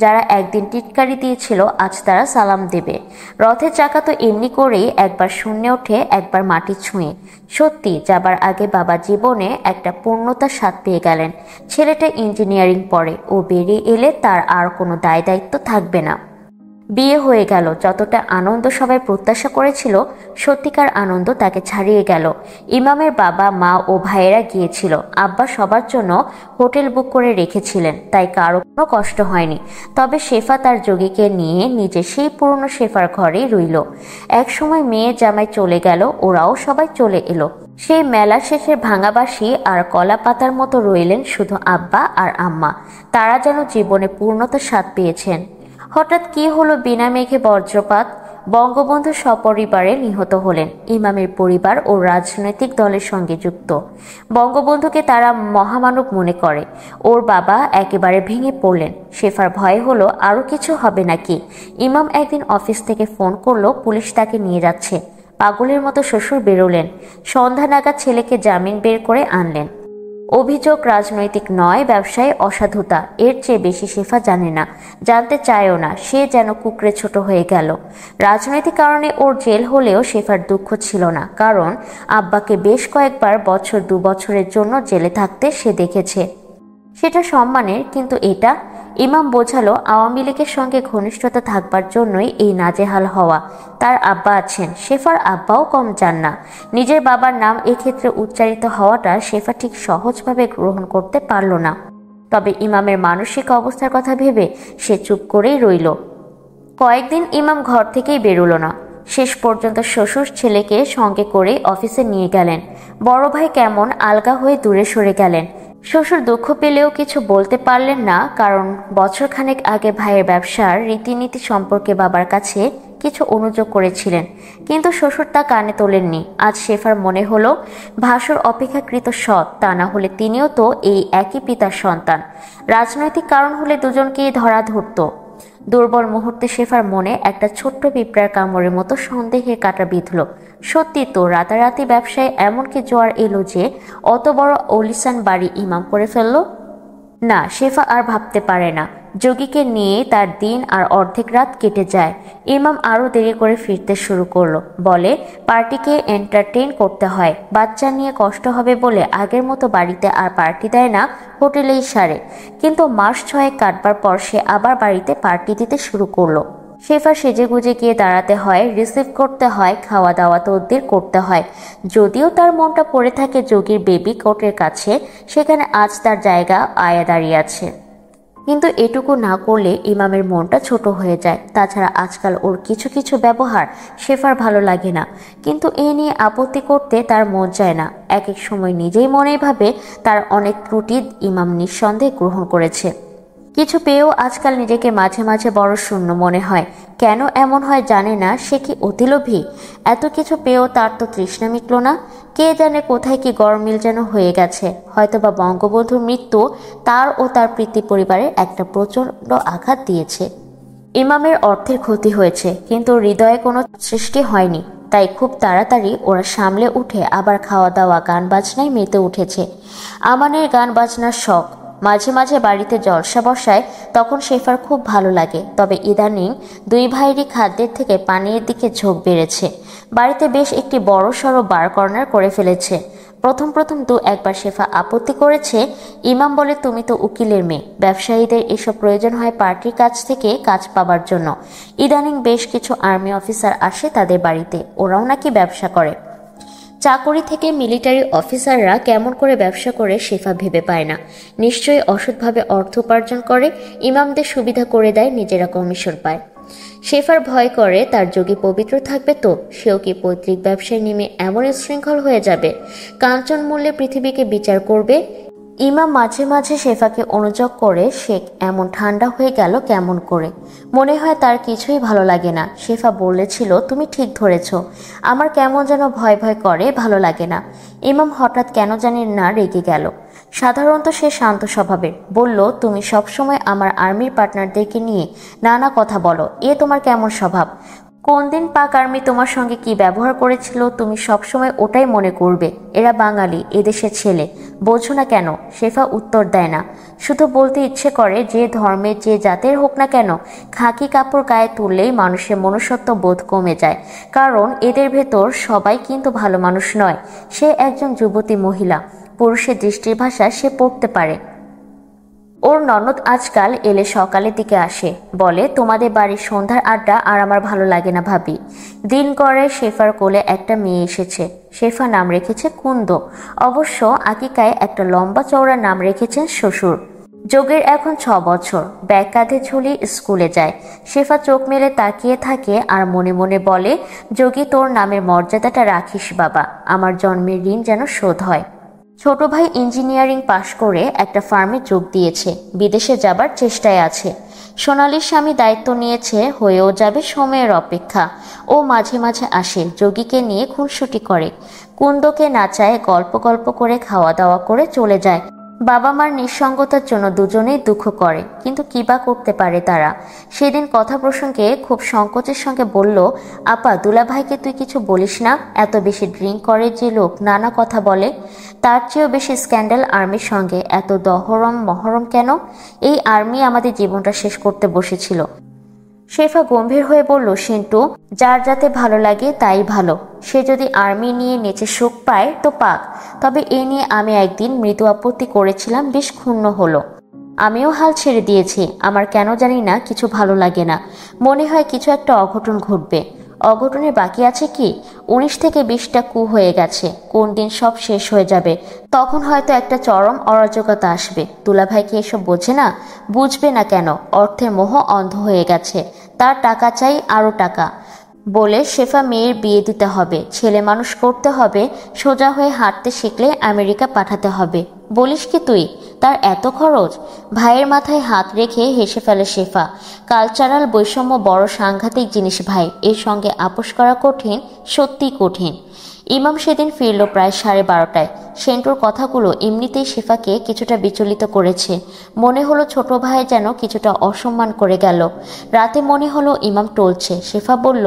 S1: যারা একদিন টিটকারি দিয়েছিল আজ তারা সালাম দেবে। রথের চাকা তো এমনি করেই একবার শূন্যে ওঠে, একবার মাটি ছুঁয়ে। সত্যি যাবার আগে বাবা জীবনে একটা পূর্ণতার স্বাদ পেয়ে গেলেন। ছেলেটা ইঞ্জিনিয়ারিং পড়ে, ও বেরিয়ে এলে তার আর কোনো দায় দায়িত্ব থাকবে না। বিয়ে হয়ে গেল। যতটা আনন্দ সবাই প্রত্যাশা করেছিল, সত্যিকার আনন্দ তাকে ছাড়িয়ে গেল। ইমামের বাবা মা ও ভাইয়েরা গিয়েছিল। আব্বা সবার জন্য হোটেল বুক করে রেখেছিলেন, তাই কারো কোনো কষ্ট হয়নি। তবে শেফা তার যোগীকে নিয়ে নিজে সেই পুরনো শেফার ঘরেই রইল। একসময় মেয়ে জামাই চলে গেল, ওরাও সবাই চলে এলো। সেই মেলা শেষের ভাঙাবাসি আর কলা পাতার মতো রইলেন শুধু আব্বা আর আম্মা। তারা যেন জীবনে পূর্ণতার স্বাদ পেয়েছেন। হঠাৎ কি হলো? বিনা মেঘে বজ্রপাত। বঙ্গবন্ধু সপরিবারে নিহত হলেন। ইমামের পরিবার ও রাজনৈতিক দলের সঙ্গে যুক্ত। বঙ্গবন্ধুকে তারা মহামানব মনে করে। ওর বাবা একেবারে ভেঙে পড়লেন। শেফার ভয় হলো আরও কিছু হবে নাকি। ইমাম একদিন অফিস থেকে ফোন করলো, পুলিশ তাকে নিয়ে যাচ্ছে। পাগলের মতো শ্বশুর বেরোলেন। সন্ধ্যা নাগাদ ছেলেকে জামিন বের করে আনলেন। অভিযোগ রাজনৈতিক নয়, ব্যবসায় অসাধুতা। এর চেয়ে বেশি শেফা জানে না, জানতে চায়ও না। সে যেন কুকড়ে ছোট হয়ে গেল। রাজনৈতিক কারণে ওর জেল হলেও শেফার দুঃখ ছিল না, কারণ আব্বাকে বেশ কয়েকবার বছর 2 বছরের জন্য জেলে থাকতে সে দেখেছে। সেটা সম্মানের, কিন্তু এটা। ইমাম বোঝালো আওয়ামী লীগের সঙ্গে ঘনিষ্ঠতা থাকবার জন্যই এই নাজেহাল হওয়া। তার আব্বা আছেন, শেফার আব্বাও কম যান না। নিজের বাবার নাম এক্ষেত্রে উচ্চারিত হওয়াটা শেফা ঠিক সহজভাবে গ্রহণ করতে পারল না। তবে ইমামের মানসিক অবস্থার কথা ভেবে সে চুপ করেই রইল। কয়েকদিন ইমাম ঘর থেকেই বেরোলো না। শেষ পর্যন্ত শ্বশুর ছেলেকে সঙ্গে করে অফিসে নিয়ে গেলেন। বড় ভাই কেমন আলগা হয়ে দূরে সরে গেলেন। শ্বশুর দুঃখ পেলেও কিছু বলতে পারলেন না, কারণ বছরখানেক আগে ভাইয়ের ব্যবসার রীতিনীতি সম্পর্কে বাবার কাছে কিছু অনুযোগ করেছিলেন, কিন্তু শ্বশুর তা কানে তোলেননি। আজ শেফার মনে হলো ভাসুর অপেক্ষাকৃত সৎ, তা না হলে তিনিও তো এই একই পিতার সন্তান। রাজনৈতিক কারণ হলে দুজনকেই ধরা ধরত। দুর্বল মুহূর্তে শেফার মনে একটা ছোট্ট পিঁপড়ার কামড়ের মতো সন্দেহের কাঁটা বিঁধল। সত্যি তো, রাতারাতি ব্যবসায় এমনকি জোয়ার এলো যে অত বড় অলিশান বাড়ি ইমাম করে ফেলল। না, শেফা আর ভাবতে পারে না। যোগীকে নিয়ে তার দিন আর অর্ধেক রাত কেটে যায়। ইমাম আরও দেরি করে ফিরতে শুরু করলো। বলে পার্টিকে এন্টারটেইন করতে হয়, বাচ্চা নিয়ে কষ্ট হবে বলে আগের মতো বাড়িতে আর পার্টি দেয় না, হোটেলেই সারে। কিন্তু মাস 6 কাটবার পর সে আবার বাড়িতে পার্টি দিতে শুরু করলো। শেফা সেজেগুজে গিয়ে দাঁড়াতে হয়, রিসিভ করতে হয়, খাওয়া দাওয়া তদ্বির করতে হয়। যদিও তার মনটা পড়ে থাকে যোগীর বেবি কোটের কাছে, সেখানে আজ তার জায়গা আয়া দাঁড়িয়ে আছে। কিন্তু এটুকু না করলে ইমামের মনটা ছোট হয়ে যায়। তাছাড়া আজকাল ওর কিছু কিছু ব্যবহার শেফার ভালো লাগে না, কিন্তু এ নিয়ে আপত্তি করতে তার মন চায় না। এক এক সময় নিজেই মনে ভাবে তার অনেক ত্রুটি ইমাম নিঃসন্দেহে গ্রহণ করেছে। কিছু পেয়েও আজকাল নিজেকে মাঝে মাঝে বড় শূন্য মনে হয়। কেন এমন হয় জানে না। সে কি অতিলোভী? এত কিছু পেয়েও তার তো তৃষ্ণা মিটল না। কে জানে কোথায় কি গরমিল যেন হয়ে গেছে। হয়তোবা বঙ্গবন্ধুর মৃত্যু তার ও তার প্রীতি পরিবারে একটা প্রচণ্ড আঘাত দিয়েছে। ইমামের অর্থের ক্ষতি হয়েছে, কিন্তু হৃদয়ে কোনো সৃষ্টি হয়নি। তাই খুব তাড়াতাড়ি ওরা সামলে উঠে আবার খাওয়া দাওয়া গান বাজনায় মেতে উঠেছে। আমানের গান বাজনার শখ। মাঝে মাঝে বাড়িতে জলসা বসায়, তখন শেফার খুব ভালো লাগে। তবে ইদানিং দুই ভাইয়েরই খাদ্যের থেকে পানীয়ের দিকে ঝোঁক বেড়েছে। বাড়িতে বেশ একটি বড় সড়ো বার কর্নার করে ফেলেছে। প্রথম প্রথম 2-1বার শেফা আপত্তি করেছে। ইমাম বলে তুমি তো উকিলের মেয়ে, ব্যবসায়ীদের এসব প্রয়োজন হয় পার্টির কাছ থেকে কাজ পাবার জন্য। ইদানিং বেশ কিছু আর্মি অফিসার আসে তাদের বাড়িতে, ওরাও নাকি ব্যবসা করে। চাকরি থেকে মিলিটারি অফিসাররা কেমন করে ব্যবসা করে শেফা ভেবে পায় না। নিশ্চয়ই অসৎভাবে অর্থ উপার্জন করে, ইমামদের সুবিধা করে দেয়, নিজেরা কমিশন পায়। শেফার ভয় করে তার যোগী পবিত্র থাকবে তো সেও কি পৈতৃক ব্যবসায় নেমে এমন শৃঙ্খল হয়ে যাবে, কাঞ্চন মূল্যে পৃথিবীকে বিচার করবে। ইমাম মাঝে মাঝে শেফাকে অনুযোগ করে। সে এমন ঠান্ডা হয়ে গেল কেমন করে, মনে হয় তার কিছুই ভালো লাগে না। শেফা বলেছিল তুমি ঠিক ধরেছ, আমার কেমন যেন ভয় ভয় করে, ভালো লাগে না। ইমাম হঠাৎ কেন জানি না রেগে গেল। সাধারণত সে শান্ত স্বভাবের। বলল তুমি সবসময় আমার আর্মির পার্টনারদেরকে নিয়ে নানা কথা বলো, এ তোমার কেমন স্বভাব? কোন দিন পাক আর্মি তোমার সঙ্গে কি ব্যবহার করেছিল তুমি সবসময় ওটাই মনে করবে। এরা বাঙালি, এদেশের ছেলে, বোঝো না কেন? শেফা উত্তর দেয় না। শুধু বলতে ইচ্ছে করে যে ধর্মের যে জাতের হোক না কেন, খাকি কাপড় গায়ে তুললেই মানুষের মনুষ্যত্ব বোধ কমে যায়। কারণ এদের ভেতর সবাই কিন্তু ভালো মানুষ নয়। সে একজন যুবতী মহিলা, পুরুষের দৃষ্টির ভাষা সে পড়তে পারে। ওর ননদ আজকাল এলে সকালের দিকে আসে, বলে তোমাদের বাড়ির সন্ধ্যার আড্ডা আর আমার ভালো লাগে না ভাবি। দিন করে শেফার কোলে একটা মেয়ে এসেছে। শেফা নাম রেখেছে কুন্দ। অবশ্য আকিকায় একটা লম্বা চওড়া নাম রেখেছেন শ্বশুর। যোগের এখন 6 বছর, ব্যাগ কাঁধে ঝুলি স্কুলে যায়। শেফা চোখ মেলে তাকিয়ে থাকে আর মনে মনে বলে যোগী তোর নামের মর্যাদাটা রাখিস বাবা, আমার জন্মের ঋণ যেন শোধ হয়। ছোট ভাই ইঞ্জিনিয়ারিং পাশ করে একটা ফার্মে যোগ দিয়েছে, বিদেশে যাবার চেষ্টায় আছে। সোনালীর স্বামী দায়িত্ব নিয়েছে, হয়েও যাবে সময়ের অপেক্ষা। ও মাঝে মাঝে আসে, যোগীকে নিয়ে খুনসুটি করে, কুন্দকে নাচায়, গল্প গল্প করে খাওয়া দাওয়া করে চলে যায়। বাবা মার নিঃসঙ্গতার জন্য দুজনেই দুঃখ করে, কিন্তু কী বা করতে পারে তারা। সেদিন কথা প্রসঙ্গে খুব সংকোচের সঙ্গে বলল, আপা, দুলাভাইকে তুই কিছু বলিস না? এত বেশি ড্রিঙ্ক করে যে লোক, নানা কথা বলে। তার চেয়েও বেশি স্ক্যান্ডাল আর্মির সঙ্গে, এত দহরম মহরম কেন? এই আর্মি আমাদের জীবনটা শেষ করতে বসেছিল। শেফা গম্ভীর হয়ে বলল, সিন্টু, যার যাতে ভালো লাগে তাই ভালো। সে যদি আর্মি নিয়ে নেচে সুখ পায় তো পাক। তবে এ নিয়ে আমি একদিন মৃদু আপত্তি করেছিলাম, বেশ ক্ষুণ্ণ হলো। আমিও হাল ছেড়ে দিয়েছি। আমার কেন জানি না কিছু ভালো লাগে না। মনে হয় কিছু একটা অঘটন ঘটবে। অঘটনের বাকি আছে কি? 19 থেকে 20টা কু হয়ে গেছে। কোন দিন সব শেষ হয়ে যাবে, তখন হয়তো একটা চরম অরাজকতা আসবে। দুলাভাই কি এসব বোঝে না? বুঝবে না কেন? অর্থের মোহ অন্ধ হয়ে গেছে। তার টাকা চাই, আরও টাকা। বলে শেফা মেয়ের বিয়ে দিতে হবে, ছেলে মানুষ করতে হবে, সোজা হয়ে হাঁটতে শিখলে আমেরিকা পাঠাতে হবে। বলিস কি তুই? তার এত খরচ? ভাইয়ের মাথায় হাত রেখে হেসে ফেলে শেফা। কালচারাল বৈষম্য বড় সাংঘাতিক জিনিস ভাই, এর সঙ্গে আপোষ করা কঠিন, সত্যিই কঠিন। ইমাম সেদিন ফিরল প্রায় 12:30টায়। সেন্টুর কথাগুলো এমনিতেই শেফাকে কিছুটা বিচলিত করেছে। মনে হলো ছোট ভাই যেন কিছুটা অসম্মান করে গেল। রাতে মনে হলো ইমাম টলছে। শেফা বলল,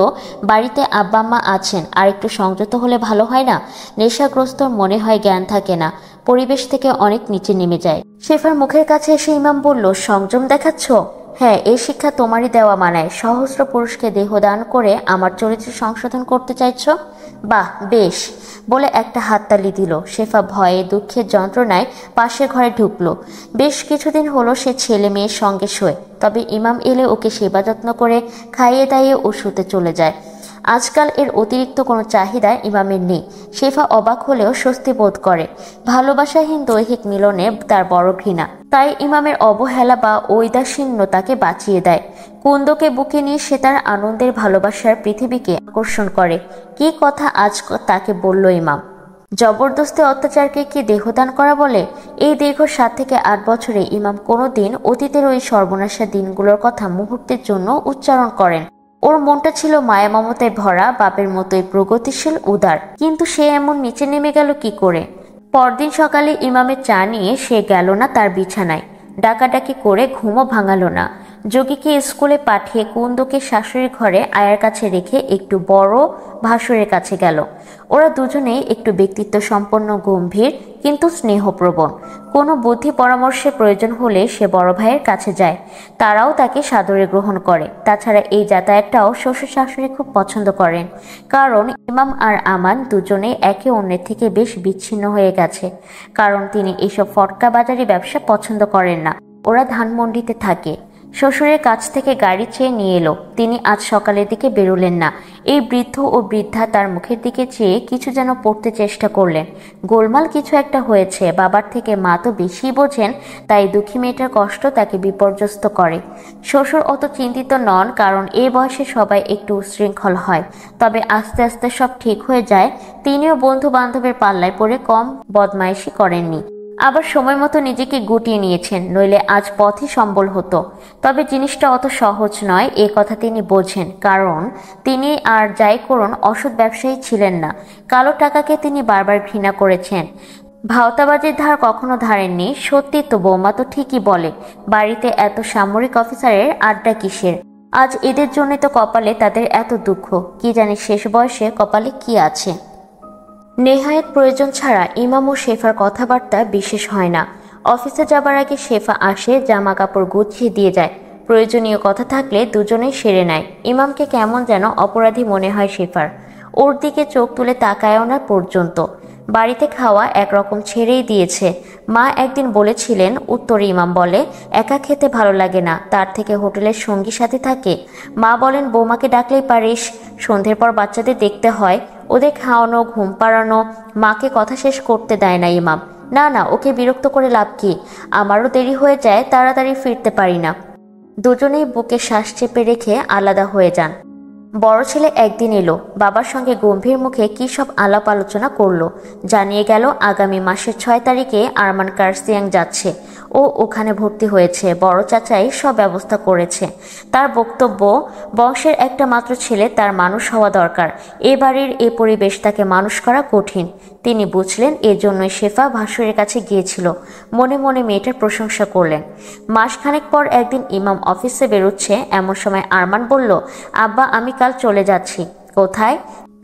S1: বাড়িতে আব্বা আম্মা আছেন, আর একটু সংযত হলে ভালো হয় না? নেশাগ্রস্তর মনে হয় জ্ঞান থাকে না, পরিবেশ থেকে অনেক নিচে নেমে যায়। শেফার মুখের কাছে এসে ইমাম বলল, সংযম দেখাচ্ছ? হ্যাঁ, এই শিক্ষা তোমারই দেওয়া মানায়। সহস্র পুরুষকে দেহদান করে আমার চরিত্র সংশোধন করতে চাইছ? বাহ, বেশ, বলে একটা হাততালি দিল। শেফা ভয়ে দুঃখের যন্ত্রণায় পাশের ঘরে ঢুকলো। বেশ কিছুদিন হলো সে ছেলে মেয়ের সঙ্গে শোয়, তবে ইমাম এলে ওকে সেবা যত্ন করে খাইয়ে দাইয়ে ও শুতে চলে যায়। আজকাল এর অতিরিক্ত কোনো চাহিদা ইমামের নেই। শেফা অবাক হলেও স্বস্তি বোধ করে। ভালোবাসাহীন দৈহিক মিলনে তার বড় ঘৃণা, তাই ইমামের অবহেলা বা ঔদাসীন্যতাকে বাঁচিয়ে দেয়। কুন্দকে বুকে নিয়ে সে তার আনন্দের ভালোবাসার পৃথিবীকে আকর্ষণ করে। কি কথা আজ তাকে বলল ইমাম? জবরদস্তি অত্যাচারকে কি দেহদান করা বলে? এই দীর্ঘ 7 থেকে 8 বছরে ইমাম কোনোদিন অতীতের ওই সর্বনাশা দিনগুলোর কথা মুহূর্তের জন্য উচ্চারণ করেন। ওর মনটা ছিল মায়া মমতায় ভরা, বাপের মতোই প্রগতিশীল, উদার। কিন্তু সে এমন নিচে নেমে গেল কি করে? পরদিন সকালে ইমামের চা নিয়ে সে গেল না তার বিছানায়। ডাকাডাকি করে ঘুমও ভাঙালো না। যোগীকে স্কুলে পাঠিয়ে কুন্দকে শাশুড়ির ঘরে আয়ার কাছে রেখে একটু বড় ভাসুরের কাছে গেল। ওরা দুজনেই একটু ব্যক্তিত্ব সম্পন্ন, গম্ভীর কিন্তু স্নেহপ্রবণ। কোনো বুদ্ধি পরামর্শের প্রয়োজন হলে সে বড় ভাইয়ের কাছে যায়। তারাও তাকে সাদরে গ্রহণ করে। তাছাড়া এই যাতায়াতটাও শ্বশুর শাশুড়ি খুব পছন্দ করেন, কারণ ইমাম আর আমান দুজনেই একে অন্যের থেকে বেশ বিচ্ছিন্ন হয়ে গেছে। কারণ তিনি এইসব ফটকা বাজারি ব্যবসা পছন্দ করেন না। ওরা ধানমন্ডিতে থাকে। শ্বশুরের কাছ থেকে গাড়ি চেয়ে নিয়ে এলো। তিনি আজ সকালের দিকে বেরোলেন না। এই বৃদ্ধ ও বৃদ্ধা তার মুখের দিকে চেয়ে কিছু যেন পড়তে চেষ্টা করলেন। গোলমাল কিছু একটা হয়েছে। বাবার থেকে মা তো বেশি বোঝেন, তাই দুঃখী মেয়েটার কষ্ট তাকে বিপর্যস্ত করে। শ্বশুর অত চিন্তিত নন, কারণ এ বয়সে সবাই একটু উচ্ছৃঙ্খল হয়। তবে আস্তে আস্তে সব ঠিক হয়ে যায়। তিনিও বন্ধু বান্ধবের পাল্লায় পড়ে কম বদমাইশি করেননি। আবার সময় মতো নিজেকে গুটিয়ে নিয়েছেন, নইলে আজ পথই সম্বল হতো। তবে জিনিসটা অত সহজ নয়, এ কথা তিনি বোঝেন, কারণ তিনি আর যাই করুন অসৎ ব্যবসায়ী ছিলেন না। কালো টাকাকে তিনি বারবার ঘৃণা করেছেন। ভাওতাবাজির ধার কখনো ধারেননি। সত্যি তো, বৌমা তো ঠিকই বলে। বাড়িতে এত সামরিক অফিসারের আড্ডা কিসের? আজ এদের জন্যই তো কপালে তাদের এত দুঃখ। কি জানি শেষ বয়সে কপালে কি আছে। নেহায়েত প্রয়োজন ছাড়া ইমাম ও শেফার কথাবার্তা বিশেষ হয় না। অফিসে যাবার আগে শেফা আসে, জামা কাপড় গুছিয়ে দিয়ে যায়। প্রয়োজনীয় কথা থাকলে দুজনেই সেরে নেয়। ইমামকে কেমন যেন অপরাধী মনে হয় শেফার। ওর দিকে চোখ তুলে তাকায়ও না পর্যন্ত। বাড়িতে খাওয়া একরকম ছেড়েই দিয়েছে। মা একদিন বলেছিলেন, উত্তরে ইমাম বলে, একা খেতে ভালো লাগে না, তার থেকে হোটেলের সঙ্গী সাথে থাকে। মা বলেন, বৌমাকে ডাকলেই পারিস। সন্ধ্যের পর বাচ্চাদের দেখতে হয়, ওদের খাওয়ানো, ঘুম পাড়ানো। মাকে কথা শেষ করতে দেয় না ইমাম। না না, ওকে বিরক্ত করে লাভ কি? আমারও দেরি হয়ে যায়, তাড়াতাড়ি ফিরতে পারি না। দুজনেই বুকে শ্বাস চেপে রেখে আলাদা হয়ে যান। বড় ছেলে একদিন এলো, বাবার সঙ্গে গম্ভীর মুখে কি সব আলাপ আলোচনা করলো। জানিয়ে গেল আগামী মাসের 6 তারিখে আরমান কার্সিয়াং যাচ্ছে। ও ওখানে ভর্তি হয়েছে, বড় চাচাই সব ব্যবস্থা করেছে। তার বক্তব্য, বংশের একটা মাত্র ছেলে, তার মানুষ হওয়া দরকার। এ বাড়ির এ পরিবেশ তাকে মানুষ করা কঠিন। তিনি বুঝলেন, এজন্যই শেফা ভাসুরের কাছে গিয়েছিল। মনে মনে মেয়েটার প্রশংসা করলেন। মাসখানেক পর একদিন ইমাম অফিসে বেরোচ্ছে, এমন সময় আরমান বলল, আব্বা আমি কাল চলে যাচ্ছি। কোথায়?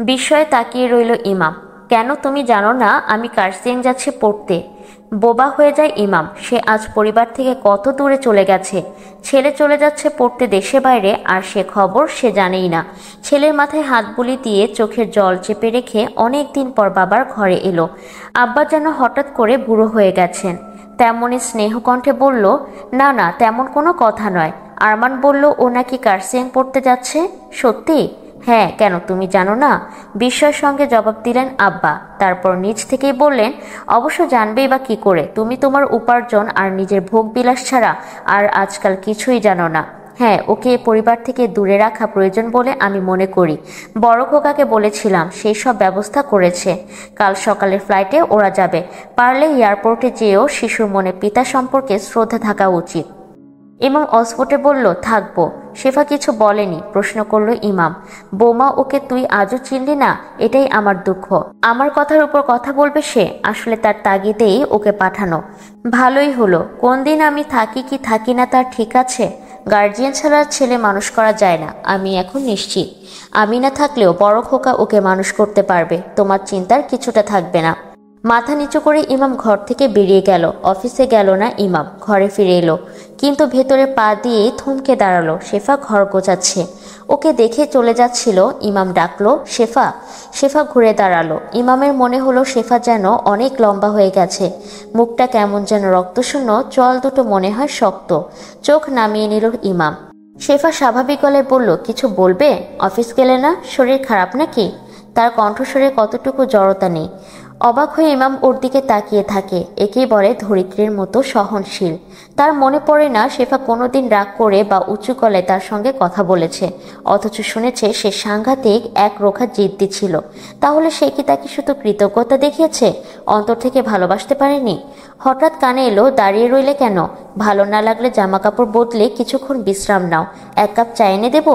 S1: বিস্ময়ে তাকিয়ে রইল ইমাম। কেন, তুমি জানো না আমি কার্সিয়াং যাচ্ছি পড়তে? বোবা হয়ে যায় ইমাম। সে আজ পরিবার থেকে কত দূরে চলে গেছে। ছেলে চলে যাচ্ছে পড়তে দেশে বাইরে, আর সে খবর সে জানেই না। ছেলের মাথায় হাত বুলি দিয়ে চোখের জল চেপে রেখে অনেক দিন পর বাবার ঘরে এলো। আব্বা যেন হঠাৎ করে বুড়ো হয়ে গেছেন। তেমনই স্নেহ কণ্ঠে বলল, না না, তেমন কোনো কথা নয়। আরমান বলল, ও নাকি কার্সিয়াং পড়তে যাচ্ছে। সত্যি? হ্যাঁ, কেন তুমি জানো না? বিস্ময়ের সঙ্গে জবাব দিলেন আব্বা। তারপর নিজ থেকেই বললেন, অবশ্য জানবেই বা কি করে, তুমি তোমার উপার্জন আর নিজের ভোগ বিলাস ছাড়া আর আজকাল কিছুই জানো না। হ্যাঁ, ওকে পরিবার থেকে দূরে রাখা প্রয়োজন বলে আমি মনে করি। বড় খোকাকে বলেছিলাম, সেই সব ব্যবস্থা করেছে। কাল সকালের ফ্লাইটে ওরা যাবে। পারলে এয়ারপোর্টে যেয়েও শিশুর মনে পিতা সম্পর্কে শ্রদ্ধা থাকা উচিত। ইমাম অস্ফুটে বলল, থাকবো। শেফা কিছু বলেনি। প্রশ্ন করল ইমাম, বোমা ওকে তুই আজও চিনলি না? এটাই আমার দুঃখ। আমার কথার উপর কথা বলবে সে? আসলে তার তাগিদেই ওকে পাঠানো। ভালোই হলো। কোন দিন আমি থাকি কি থাকি না তার ঠিক আছে। গার্জিয়ান ছাড়া ছেলে মানুষ করা যায় না, আমি এখন নিশ্চিত। আমি না থাকলেও বড় খোকা ওকে মানুষ করতে পারবে। তোমার চিন্তার কিছুটা থাকবে না। মাথা নিচু করে ইমাম ঘর থেকে বেরিয়ে গেল। অফিসে গেল না ইমাম, ঘরে ফিরে এলো। কিন্তু ভেতরে পা দিয়ে থমকে দাঁড়ালো। শেফা ঘর গোছাচ্ছে। ওকে দেখে চলে যাচ্ছিল। ইমাম ডাকলো, শেফা। শেফা ঘুরে দাঁড়ালো। ইমামের মনে হলো শেফা যেন অনেক লম্বা হয়ে গেছে। মুখটা কেমন যেন রক্তশূন্য, চল দুটো মনে হয় শক্ত। চোখ নামিয়ে নিল ইমাম। শেফা স্বাভাবিক গলায় বলল, কিছু বলবে? অফিস গেলে না? শরীর খারাপ নাকি? তার কণ্ঠস্বরে কতটুকু জড়তা নেই। অবাক হয়ে ইমাম ওর দিকে তাকিয়ে থাকে। একেই বলে ধরিত্রীর মতো সহনশীল। তার মনে পড়ে না শেফা কোনোদিন রাগ করে বা উঁচু গলায় তার সঙ্গে কথা বলেছে, অথচ শুনেছে সে সাংঘাতিক এক রোখা জিদ্দি ছিল। তাহলে সে কি তাকে শুধু কৃতজ্ঞতা দেখিয়েছে, অন্তর থেকে ভালোবাসতে পারেনি? হঠাৎ কানে এলো, দাঁড়িয়ে রইলে কেন? ভালো না লাগলে জামা কাপড় বদলে কিছুক্ষণ বিশ্রাম নাও। এক কাপ চা এনে দেব?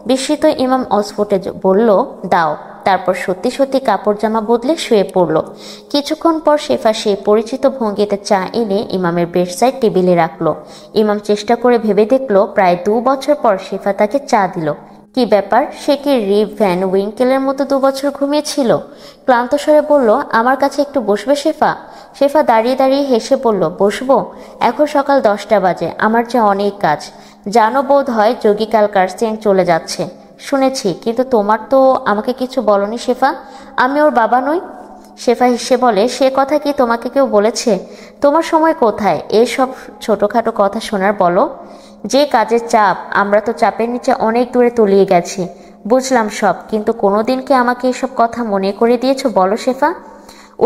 S1: বিস্মিত ইমাম অস্ফুটে বলল, দাও। তারপর সত্যি সত্যি কাপড় জামা বদলে শুয়ে পড়ল। কিছুক্ষণ পর শেফা সেই পরিচিত ভঙ্গিতে চা এনে ইমামের বেডসাইড টেবিলে রাখলো। ইমাম চেষ্টা করে ভেবে দেখলো, প্রায় 2 বছর পর শেফা তাকে চা দিল। কি ব্যাপার, সে কি রিভ ভ্যান উইঙ্কেলের মতো 2 বছর ঘুমিয়েছিল? ক্লান্ত স্বরে বলল, আমার কাছে একটু বসবে শেফা? শেফা দাঁড়িয়ে দাঁড়িয়ে হেসে বলল, বসবো? এখন সকাল 10টা বাজে, আমার যে অনেক কাজ। জানো বোধ হয় যোগী কাল কার্সিয়াং চলে যাচ্ছে। শুনেছি, কিন্তু তোমার তো আমাকে কিছু বলনি শেফা। আমি ওর বাবা নই। শেফা হেসে বলে, সে কথা কি তোমাকে কেউ বলেছে? তোমার সময় কোথায় এসব ছোটখাটো কথা শোনার? বলো। যে কাজের চাপ, আমরা তো চাপের নিচে অনেক দূরে তলিয়ে গেছি। বুঝলাম সব, কিন্তু কোনোদিন কি আমাকে এসব কথা মনে করে দিয়েছো? বলো শেফা।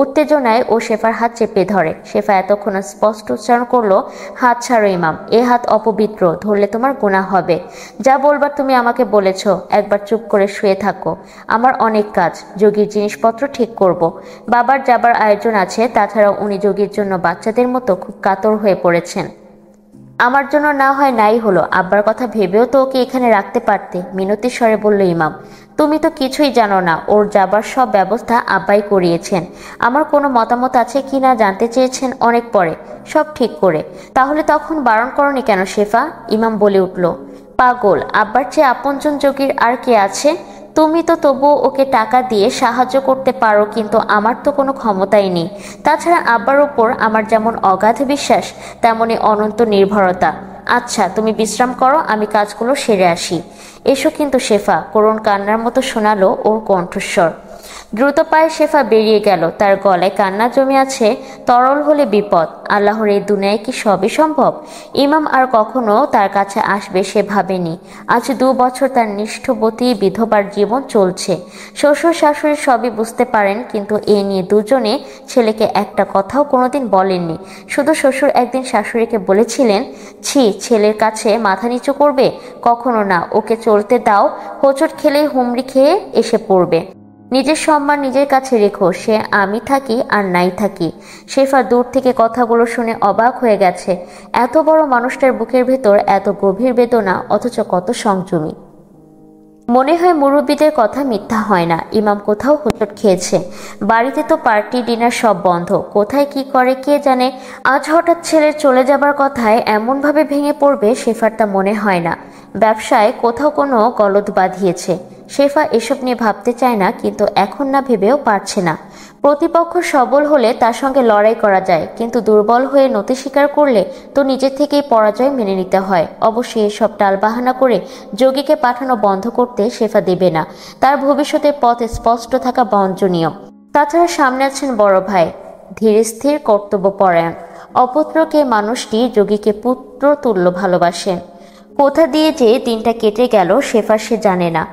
S1: উত্তেজনায় ও শেফার হাত চেপে ধরে। শেফা এতক্ষণ স্পষ্ট উচ্চারণ করলো, হাত ছাড়ো ইমাম, এ হাত অপবিত্র, ধরলে তোমার গুনাহ হবে। যা বলবার তুমি আমাকে বলেছ, একবার চুপ করে শুয়ে থাকো। আমার অনেক কাজ, যোগীর জিনিসপত্র ঠিক করব। বাবার যাবার আয়োজন আছে, তাছাড়াও উনি যোগীর জন্য বাচ্চাদের মতো খুব কাতর হয়ে পড়েছেন। আমার জন্য না হয় নাই হলো, আব্বার কথা ভেবেও তো ওকে এখানে রাখতে পারতে। মিনতির স্বরে বলল ইমাম, তুমি তো কিছুই জানো না, ওর যাবার সব ব্যবস্থা আব্বাই করিয়েছেন। আমার কোনো মতামত আছে কি না জানতে চেয়েছেন অনেক পরে, সব ঠিক করে। তাহলে তখন বারণ করনি কেন শেফা? ইমাম বলে উঠল, পাগল, আব্বার চেয়ে আপনজন যোগীর আর কে আছে? তুমি তো তবুও ওকে টাকা দিয়ে সাহায্য করতে পারো, কিন্তু আমার তো কোনো ক্ষমতাই নেই। তাছাড়া আব্বার ওপর আমার যেমন অগাধ বিশ্বাস, তেমনি অনন্ত নির্ভরতা। আচ্ছা, তুমি বিশ্রাম করো, আমি কাজগুলো সেরে আসি। এসো কিন্তু শেফা, করুণ কান্নার মতো শোনালো ওর কণ্ঠস্বর। দ্রুত পায়ে শেফা বেরিয়ে গেল। তার গলায় কান্না জমে আছে। তরল হলে বিপদ। আল্লাহর এই দুনিয়ায় কি সবই সম্ভব? ইমাম আর কখনো তার কাছে আসবে সে ভাবেনি। আজ 2 বছর তার নিষ্ঠবতী বিধবার জীবন চলছে। শ্বশুর শাশুড়ি সবই বুঝতে পারেন, কিন্তু এ নিয়ে দুজনে ছেলেকে একটা কথাও কোনোদিন বলেননি। শুধু শ্বশুর একদিন শাশুড়িকে বলেছিলেন, ছি, ছেলের কাছে মাথা নিচু করবে? কখনো না, ওকে চলতে দাও, হোঁচট খেলেই হুমড়ি খেয়ে এসে পড়বে। নিজের সম্মান নিজের কাছে রেখো, সে আমি থাকি আর নাই থাকি। শেফা দূর থেকে কথাগুলো শুনে অবাক হয়ে গেছে। এত বড় মানুষটার বুকের ভেতর এত গভীর বেদনা, অথচ কত সংযমী। মনে হয় মুরব্বীদের কথা মিথ্যা হয় না। ইমাম কোথাও হোঁচট খেয়েছে। বাড়িতে তো পার্টি ডিনার সব বন্ধ, কোথায় কি করে কে জানে। আজ হঠাৎ ছেলের চলে যাবার কথায় এমনভাবে ভেঙে পড়বে শেফার তা মনে হয় না। ব্যবসায় কোথাও কোনো গলদ বাঁধিয়েছে। শেফা এসব নিয়ে ভাবতে চায় না, কিন্তু এখন না ভেবেও পারছে না। প্রতিপক্ষ সবল হলে তার সঙ্গে লড়াই করা যায়, কিন্তু দুর্বল হয়ে নতি স্বীকার করলে তো নিজের থেকেই পরাজয় মেনে নিতে হয়। অবশ্যই এসব টালবাহানা করে যোগীকে পাঠানো বন্ধ করতে শেফা দেবে না। তার ভবিষ্যতের পথ স্পষ্ট থাকা বাঞ্ছনীয়। তাছাড়া সামনে আছেন বড় ভাই, ধীরস্থির কর্তব্যপরায়ণ। অপুত্রকে মানুষটি যোগীকে পুত্র তুল্য ভালোবাসেন। কোথা দিয়ে যে দিনটা কেটে গেল শেফা সে জানে না।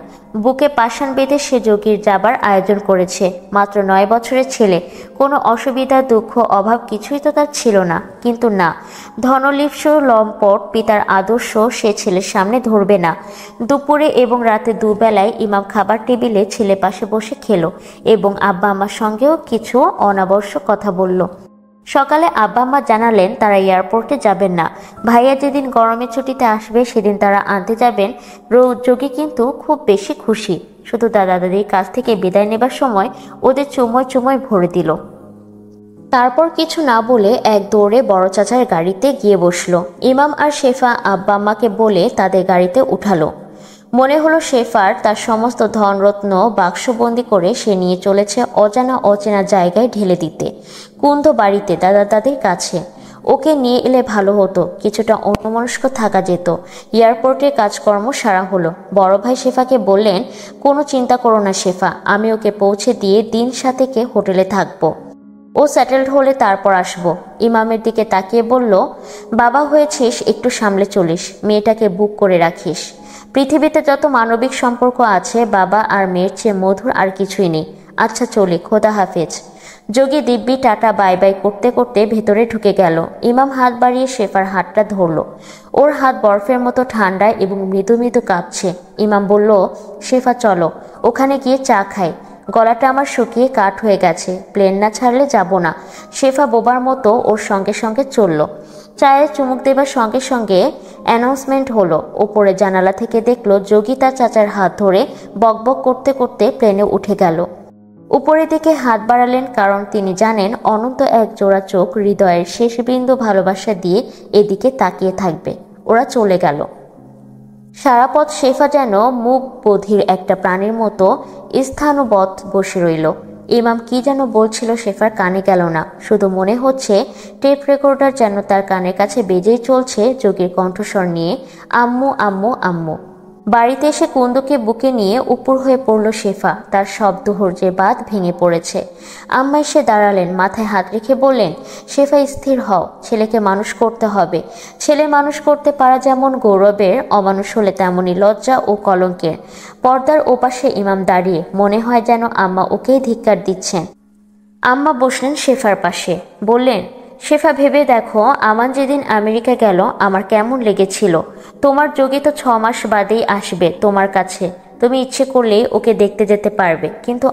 S1: বুকে পাষাণ বেঁধে সে যোগীর যাবার আয়োজন করেছে। মাত্র 9 বছরের ছেলে, কোনো অসুবিধা দুঃখ অভাব কিছুই তো তার ছিল না। কিন্তু না, ধনলিপ্স লম্পট পিতার আদর্শ সে ছেলের সামনে ধরবে না। দুপুরে এবং রাতে দুবেলায় ইমাম খাবার টেবিলে ছেলে পাশে বসে খেলো এবং আব্বা আম্মার সঙ্গেও কিছু অনাবশ্যক কথা বলল। সকালে আব্বা আম্মা জানালেন তারা এয়ারপোর্টে যাবেন না। ভাইয়া যেদিন গরমের ছুটিতে আসবে সেদিন তারা আনতে যাবেন। যোগী কিন্তু খুব বেশি খুশি। শুধু দাদা দাদির কাছ থেকে বিদায় নেবার সময় ওদের চুমোয় চুমোয় ভরে দিল। তারপর কিছু না বলে এক দৌড়ে বড় চাচার গাড়িতে গিয়ে বসলো। ইমাম আর শেফা আব্বা আম্মাকে বলে তাদের গাড়িতে উঠালো। মনে হলো শেফার তার সমস্ত ধনরত্ন বাক্সবন্দি করে সে নিয়ে চলেছে অজানা অচেনা জায়গায় ঢেলে দিতে। কুন্দ বাড়িতে দাদা দাদির কাছে। ওকে নিয়ে এলে ভালো হতো, কিছুটা অন্যমনস্ক থাকা যেত। এয়ারপোর্টের কাজকর্ম সারা হলো। বড় ভাই শেফাকে বললেন, কোনো চিন্তা করো না শেফা, আমি ওকে পৌঁছে দিয়ে দিন সাতেকে হোটেলে থাকবো। ও সেটেলড হলে তারপর আসবো। ইমামের দিকে তাকিয়ে বলল, বাবা হয়েছিস, একটু সামলে চলিস, মেয়েটাকে বুক করে রাখিস। পৃথিবীতে যত মানবিক সম্পর্ক আছে বাবা আর মেয়ের চেয়ে মধুর আর কিছুই নেই। আচ্ছা চলি, খোদা হাফেজ। যোগী দিব্যি টাটা বাই বাই করতে করতে ভেতরে ঢুকে গেল। ইমাম হাত বাড়িয়ে শেফার হাতটা ধরল। ওর হাত বরফের মতো ঠান্ডা এবং মৃদু মৃদু কাঁপছে। ইমাম বলল, শেফা চলো, ওখানে গিয়ে চা খাই। গলাটা আমার শুকিয়ে কাঠ হয়ে গেছে, প্লেন না ছাড়লে যাব না। শেফা বোবার মতো ওর সঙ্গে সঙ্গে চলল। চায়ে চুমুক দেবার সঙ্গে সঙ্গে অ্যানাউন্সমেন্ট হলো। ওপরে জানালা থেকে দেখলো যোগী তার চাচার হাত ধরে বকবক করতে করতে প্লেনে উঠে গেল। উপরের দিকে হাত বাড়ালেন, কারণ তিনি জানেন অনন্ত এক জোড়া চোখ হৃদয়ের শেষ বিন্দু ভালোবাসা দিয়ে এদিকে তাকিয়ে থাকবে। ওরা চলে গেল। সারা পথ শেফা যেন মুখ বধির একটা প্রাণীর মতো স্থানুবৎ বসে রইল। ইমাম কি যেন বলছিল শেফার কানে গেল না। শুধু মনে হচ্ছে টেপ রেকর্ডার যেন তার কানের কাছে বেজেই চলছে যোগীর কণ্ঠস্বর নিয়ে, আম্মু আম্মু আম্মু। বাড়িতে এসে কুন্দকে বুকে নিয়ে উপর হয়ে পড়ল শেফা। তার শব্দ ধৈর্যের বাঁধ ভেঙে পড়েছে। আম্মা এসে দাঁড়ালেন, মাথায় হাত রেখে বললেন, শেফা স্থির হও, ছেলেকে মানুষ করতে হবে। ছেলে মানুষ করতে পারা যেমন গৌরবের, অমানুষ হলে তেমনই লজ্জা ও কলঙ্কের। পর্দার ওপাশে ইমাম দাঁড়িয়ে, মনে হয় যেন আম্মা ওকেই ধিক্কার দিচ্ছেন। আম্মা বসলেন শেফার পাশে, বললেন, শেফা ভেবে দেখো আমান যেদিন আমেরিকা গেল আমার কেমন লেগেছিল। তোমার যোগী তো 6 মাস বাদেই আসবে তোমার কাছে। তুমি ইচ্ছে করলেই ওকে দেখতে যেতে পারবে। কিন্তু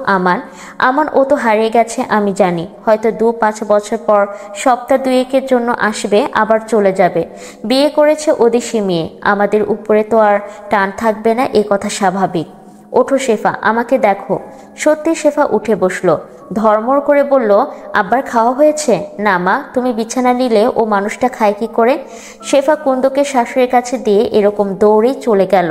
S1: আমান ও তো হারিয়ে গেছে আমি জানি। হয়তো 2-5 বছর পর সপ্তাহ 2-1-এর জন্য আসবে, আবার চলে যাবে। বিয়ে করেছে ওদেশি মেয়ে, আমাদের উপরে তো আর টান থাকবে না, এ কথা স্বাভাবিক। ওঠো শেফা, আমাকে দেখো। সত্যি শেফা উঠে বসলো। ধর্মর করে বলল, আব্বার খাওয়া হয়েছে? না মা, তুমি বিছানা নিলে ও মানুষটা খায় কি করে? শেফা কুন্দকে শাশুড়ির কাছে দিয়ে এরকম দৌড়েই চলে গেল।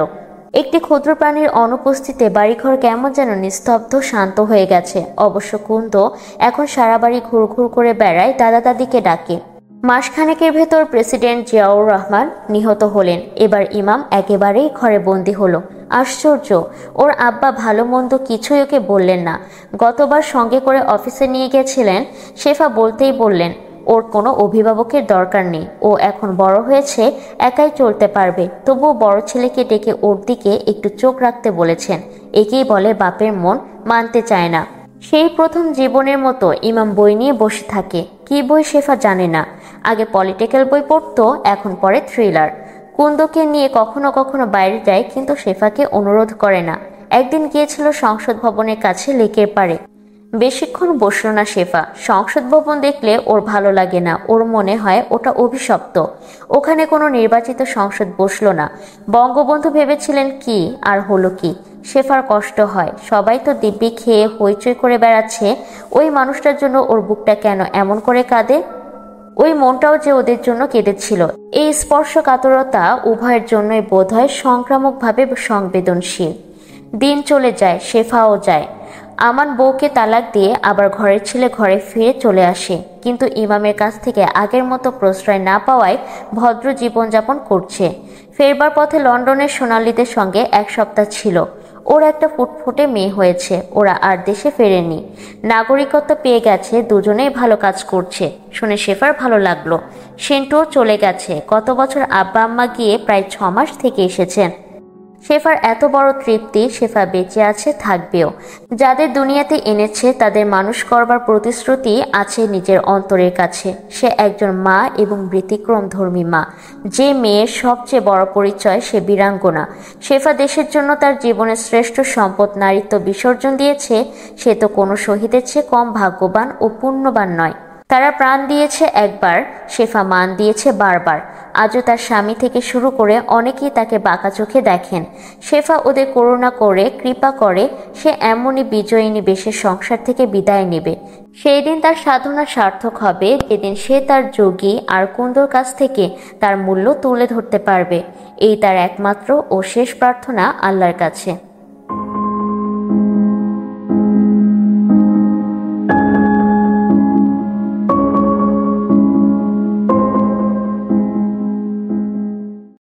S1: একটি ক্ষুদ্র প্রাণীর অনুপস্থিতিতে বাড়িঘর কেমন যেন নিস্তব্ধ শান্ত হয়ে গেছে। অবশ্য কুন্দ এখন সারা বাড়ি ঘুরঘুর করে বেড়ায়, দাদা দাদিকে ডাকে। মাসখানেকের ভেতর প্রেসিডেন্ট জিয়াউর রহমান নিহত হলেন। এবার ইমাম একেবারেই ঘরে বন্দী হলো। আশ্চর্য, ওর আব্বা ভালো মন্দ কিছুই ওকে বললেন না। গতবার সঙ্গে করে অফিসে নিয়ে গেছিলেন। শেফা বলতেই বললেন, ওর কোনো অভিভাবকের দরকার নেই, ও এখন বড় হয়েছে, একাই চলতে পারবে। তবুও বড় ছেলেকে ডেকে ওর দিকে একটু চোখ রাখতে বলেছেন। একেই বলে বাপের মন, মানতে চায় না। সেই প্রথম জীবনের মতো ইমাম বই নিয়ে বসে থাকে। কি বই শেফা জানে না। আগে পলিটিক্যাল বই পড়তো, এখন পড়ে থ্রিলার। কুন্দকে নিয়ে কখনো কখনো বাইরে যায়, কিন্তু শেফাকে অনুরোধ করে না। একদিন গিয়েছিল সংসদ ভবনের কাছে লেকের পাড়ে। বেশিক্ষণ বসল না শেফা। সংসদ ভবন দেখলে ওর ভালো লাগে না, ওর মনে হয় ওটা অভিশপ্ত। ওখানে কোনো নির্বাচিত সংসদ বসলো না। বঙ্গবন্ধু ভেবেছিলেন কি, আর হলো কি। শেফার কষ্ট হয়, সবাই তো দিব্যি খেয়ে হইচই করে বেড়াচ্ছে, ওই মানুষটার জন্য ওর বুকটা কেন এমন করে কাঁদে? ওই মনটাও যে ওদের জন্য কেঁদেছিল। এই স্পর্শকাতরতা উভয়ের জন্যই বোধহয় সংক্রামকভাবে সংবেদনশীল। দিন চলে যায়, শেফাও যায়। আমান বউকে তালাক দিয়ে আবার ঘরের ছেলে ঘরে ফিরে চলে আসে, কিন্তু ইমামের কাছ থেকে আগের মতো প্রশ্রয় না পাওয়ায় ভদ্র জীবনযাপন করছে। ফেরবার পথে লন্ডনের সোনালীদের সঙ্গে 1 সপ্তাহ ছিল। ওর একটা ফুটফুটে মেয়ে হয়েছে, ওরা আর দেশে ফেরেনি। নাগরিকত্ব পেয়ে গেছে, দুজনেই ভালো কাজ করছে শুনে শেফার ভালো লাগলো। সেন্টুও চলে গেছে, গত বছর আব্বা আম্মা গিয়ে প্রায় 6 মাস থেকে এসেছেন। শেফার এত বড় তৃপ্তি, শেফা বেঁচে আছে, থাকবেও। যাদের দুনিয়াতে এনেছে তাদের মানুষ করবার প্রতিশ্রুতি আছে নিজের অন্তরের কাছে। সে একজন মা এবং ব্যতিক্রমধর্মী মা। যে মেয়ের সবচেয়ে বড় পরিচয় সে বীরাঙ্গনা। শেফা দেশের জন্য তার জীবনের শ্রেষ্ঠ সম্পদ নারীত্ব বিসর্জন দিয়েছে, সে তো কোনো শহীদের চেয়ে কম ভাগ্যবান ও পুণ্যবান নয়। তারা প্রাণ দিয়েছে একবার, শেফা মান দিয়েছে বারবার। আজও তার স্বামী থেকে শুরু করে অনেকেই তাকে বাঁকা চোখে দেখেন। শেফা ওদের করুণা করে, কৃপা করে। সে এমনই বিজয়িনী বেশে সংসার থেকে বিদায় নেবে। সেই দিন তার সাধনা সার্থক হবে, যেদিন সে তার যোগী আর কুন্দর কাছ থেকে তার মূল্য তুলে ধরতে পারবে। এই তার একমাত্র ও শেষ প্রার্থনা আল্লাহর কাছে।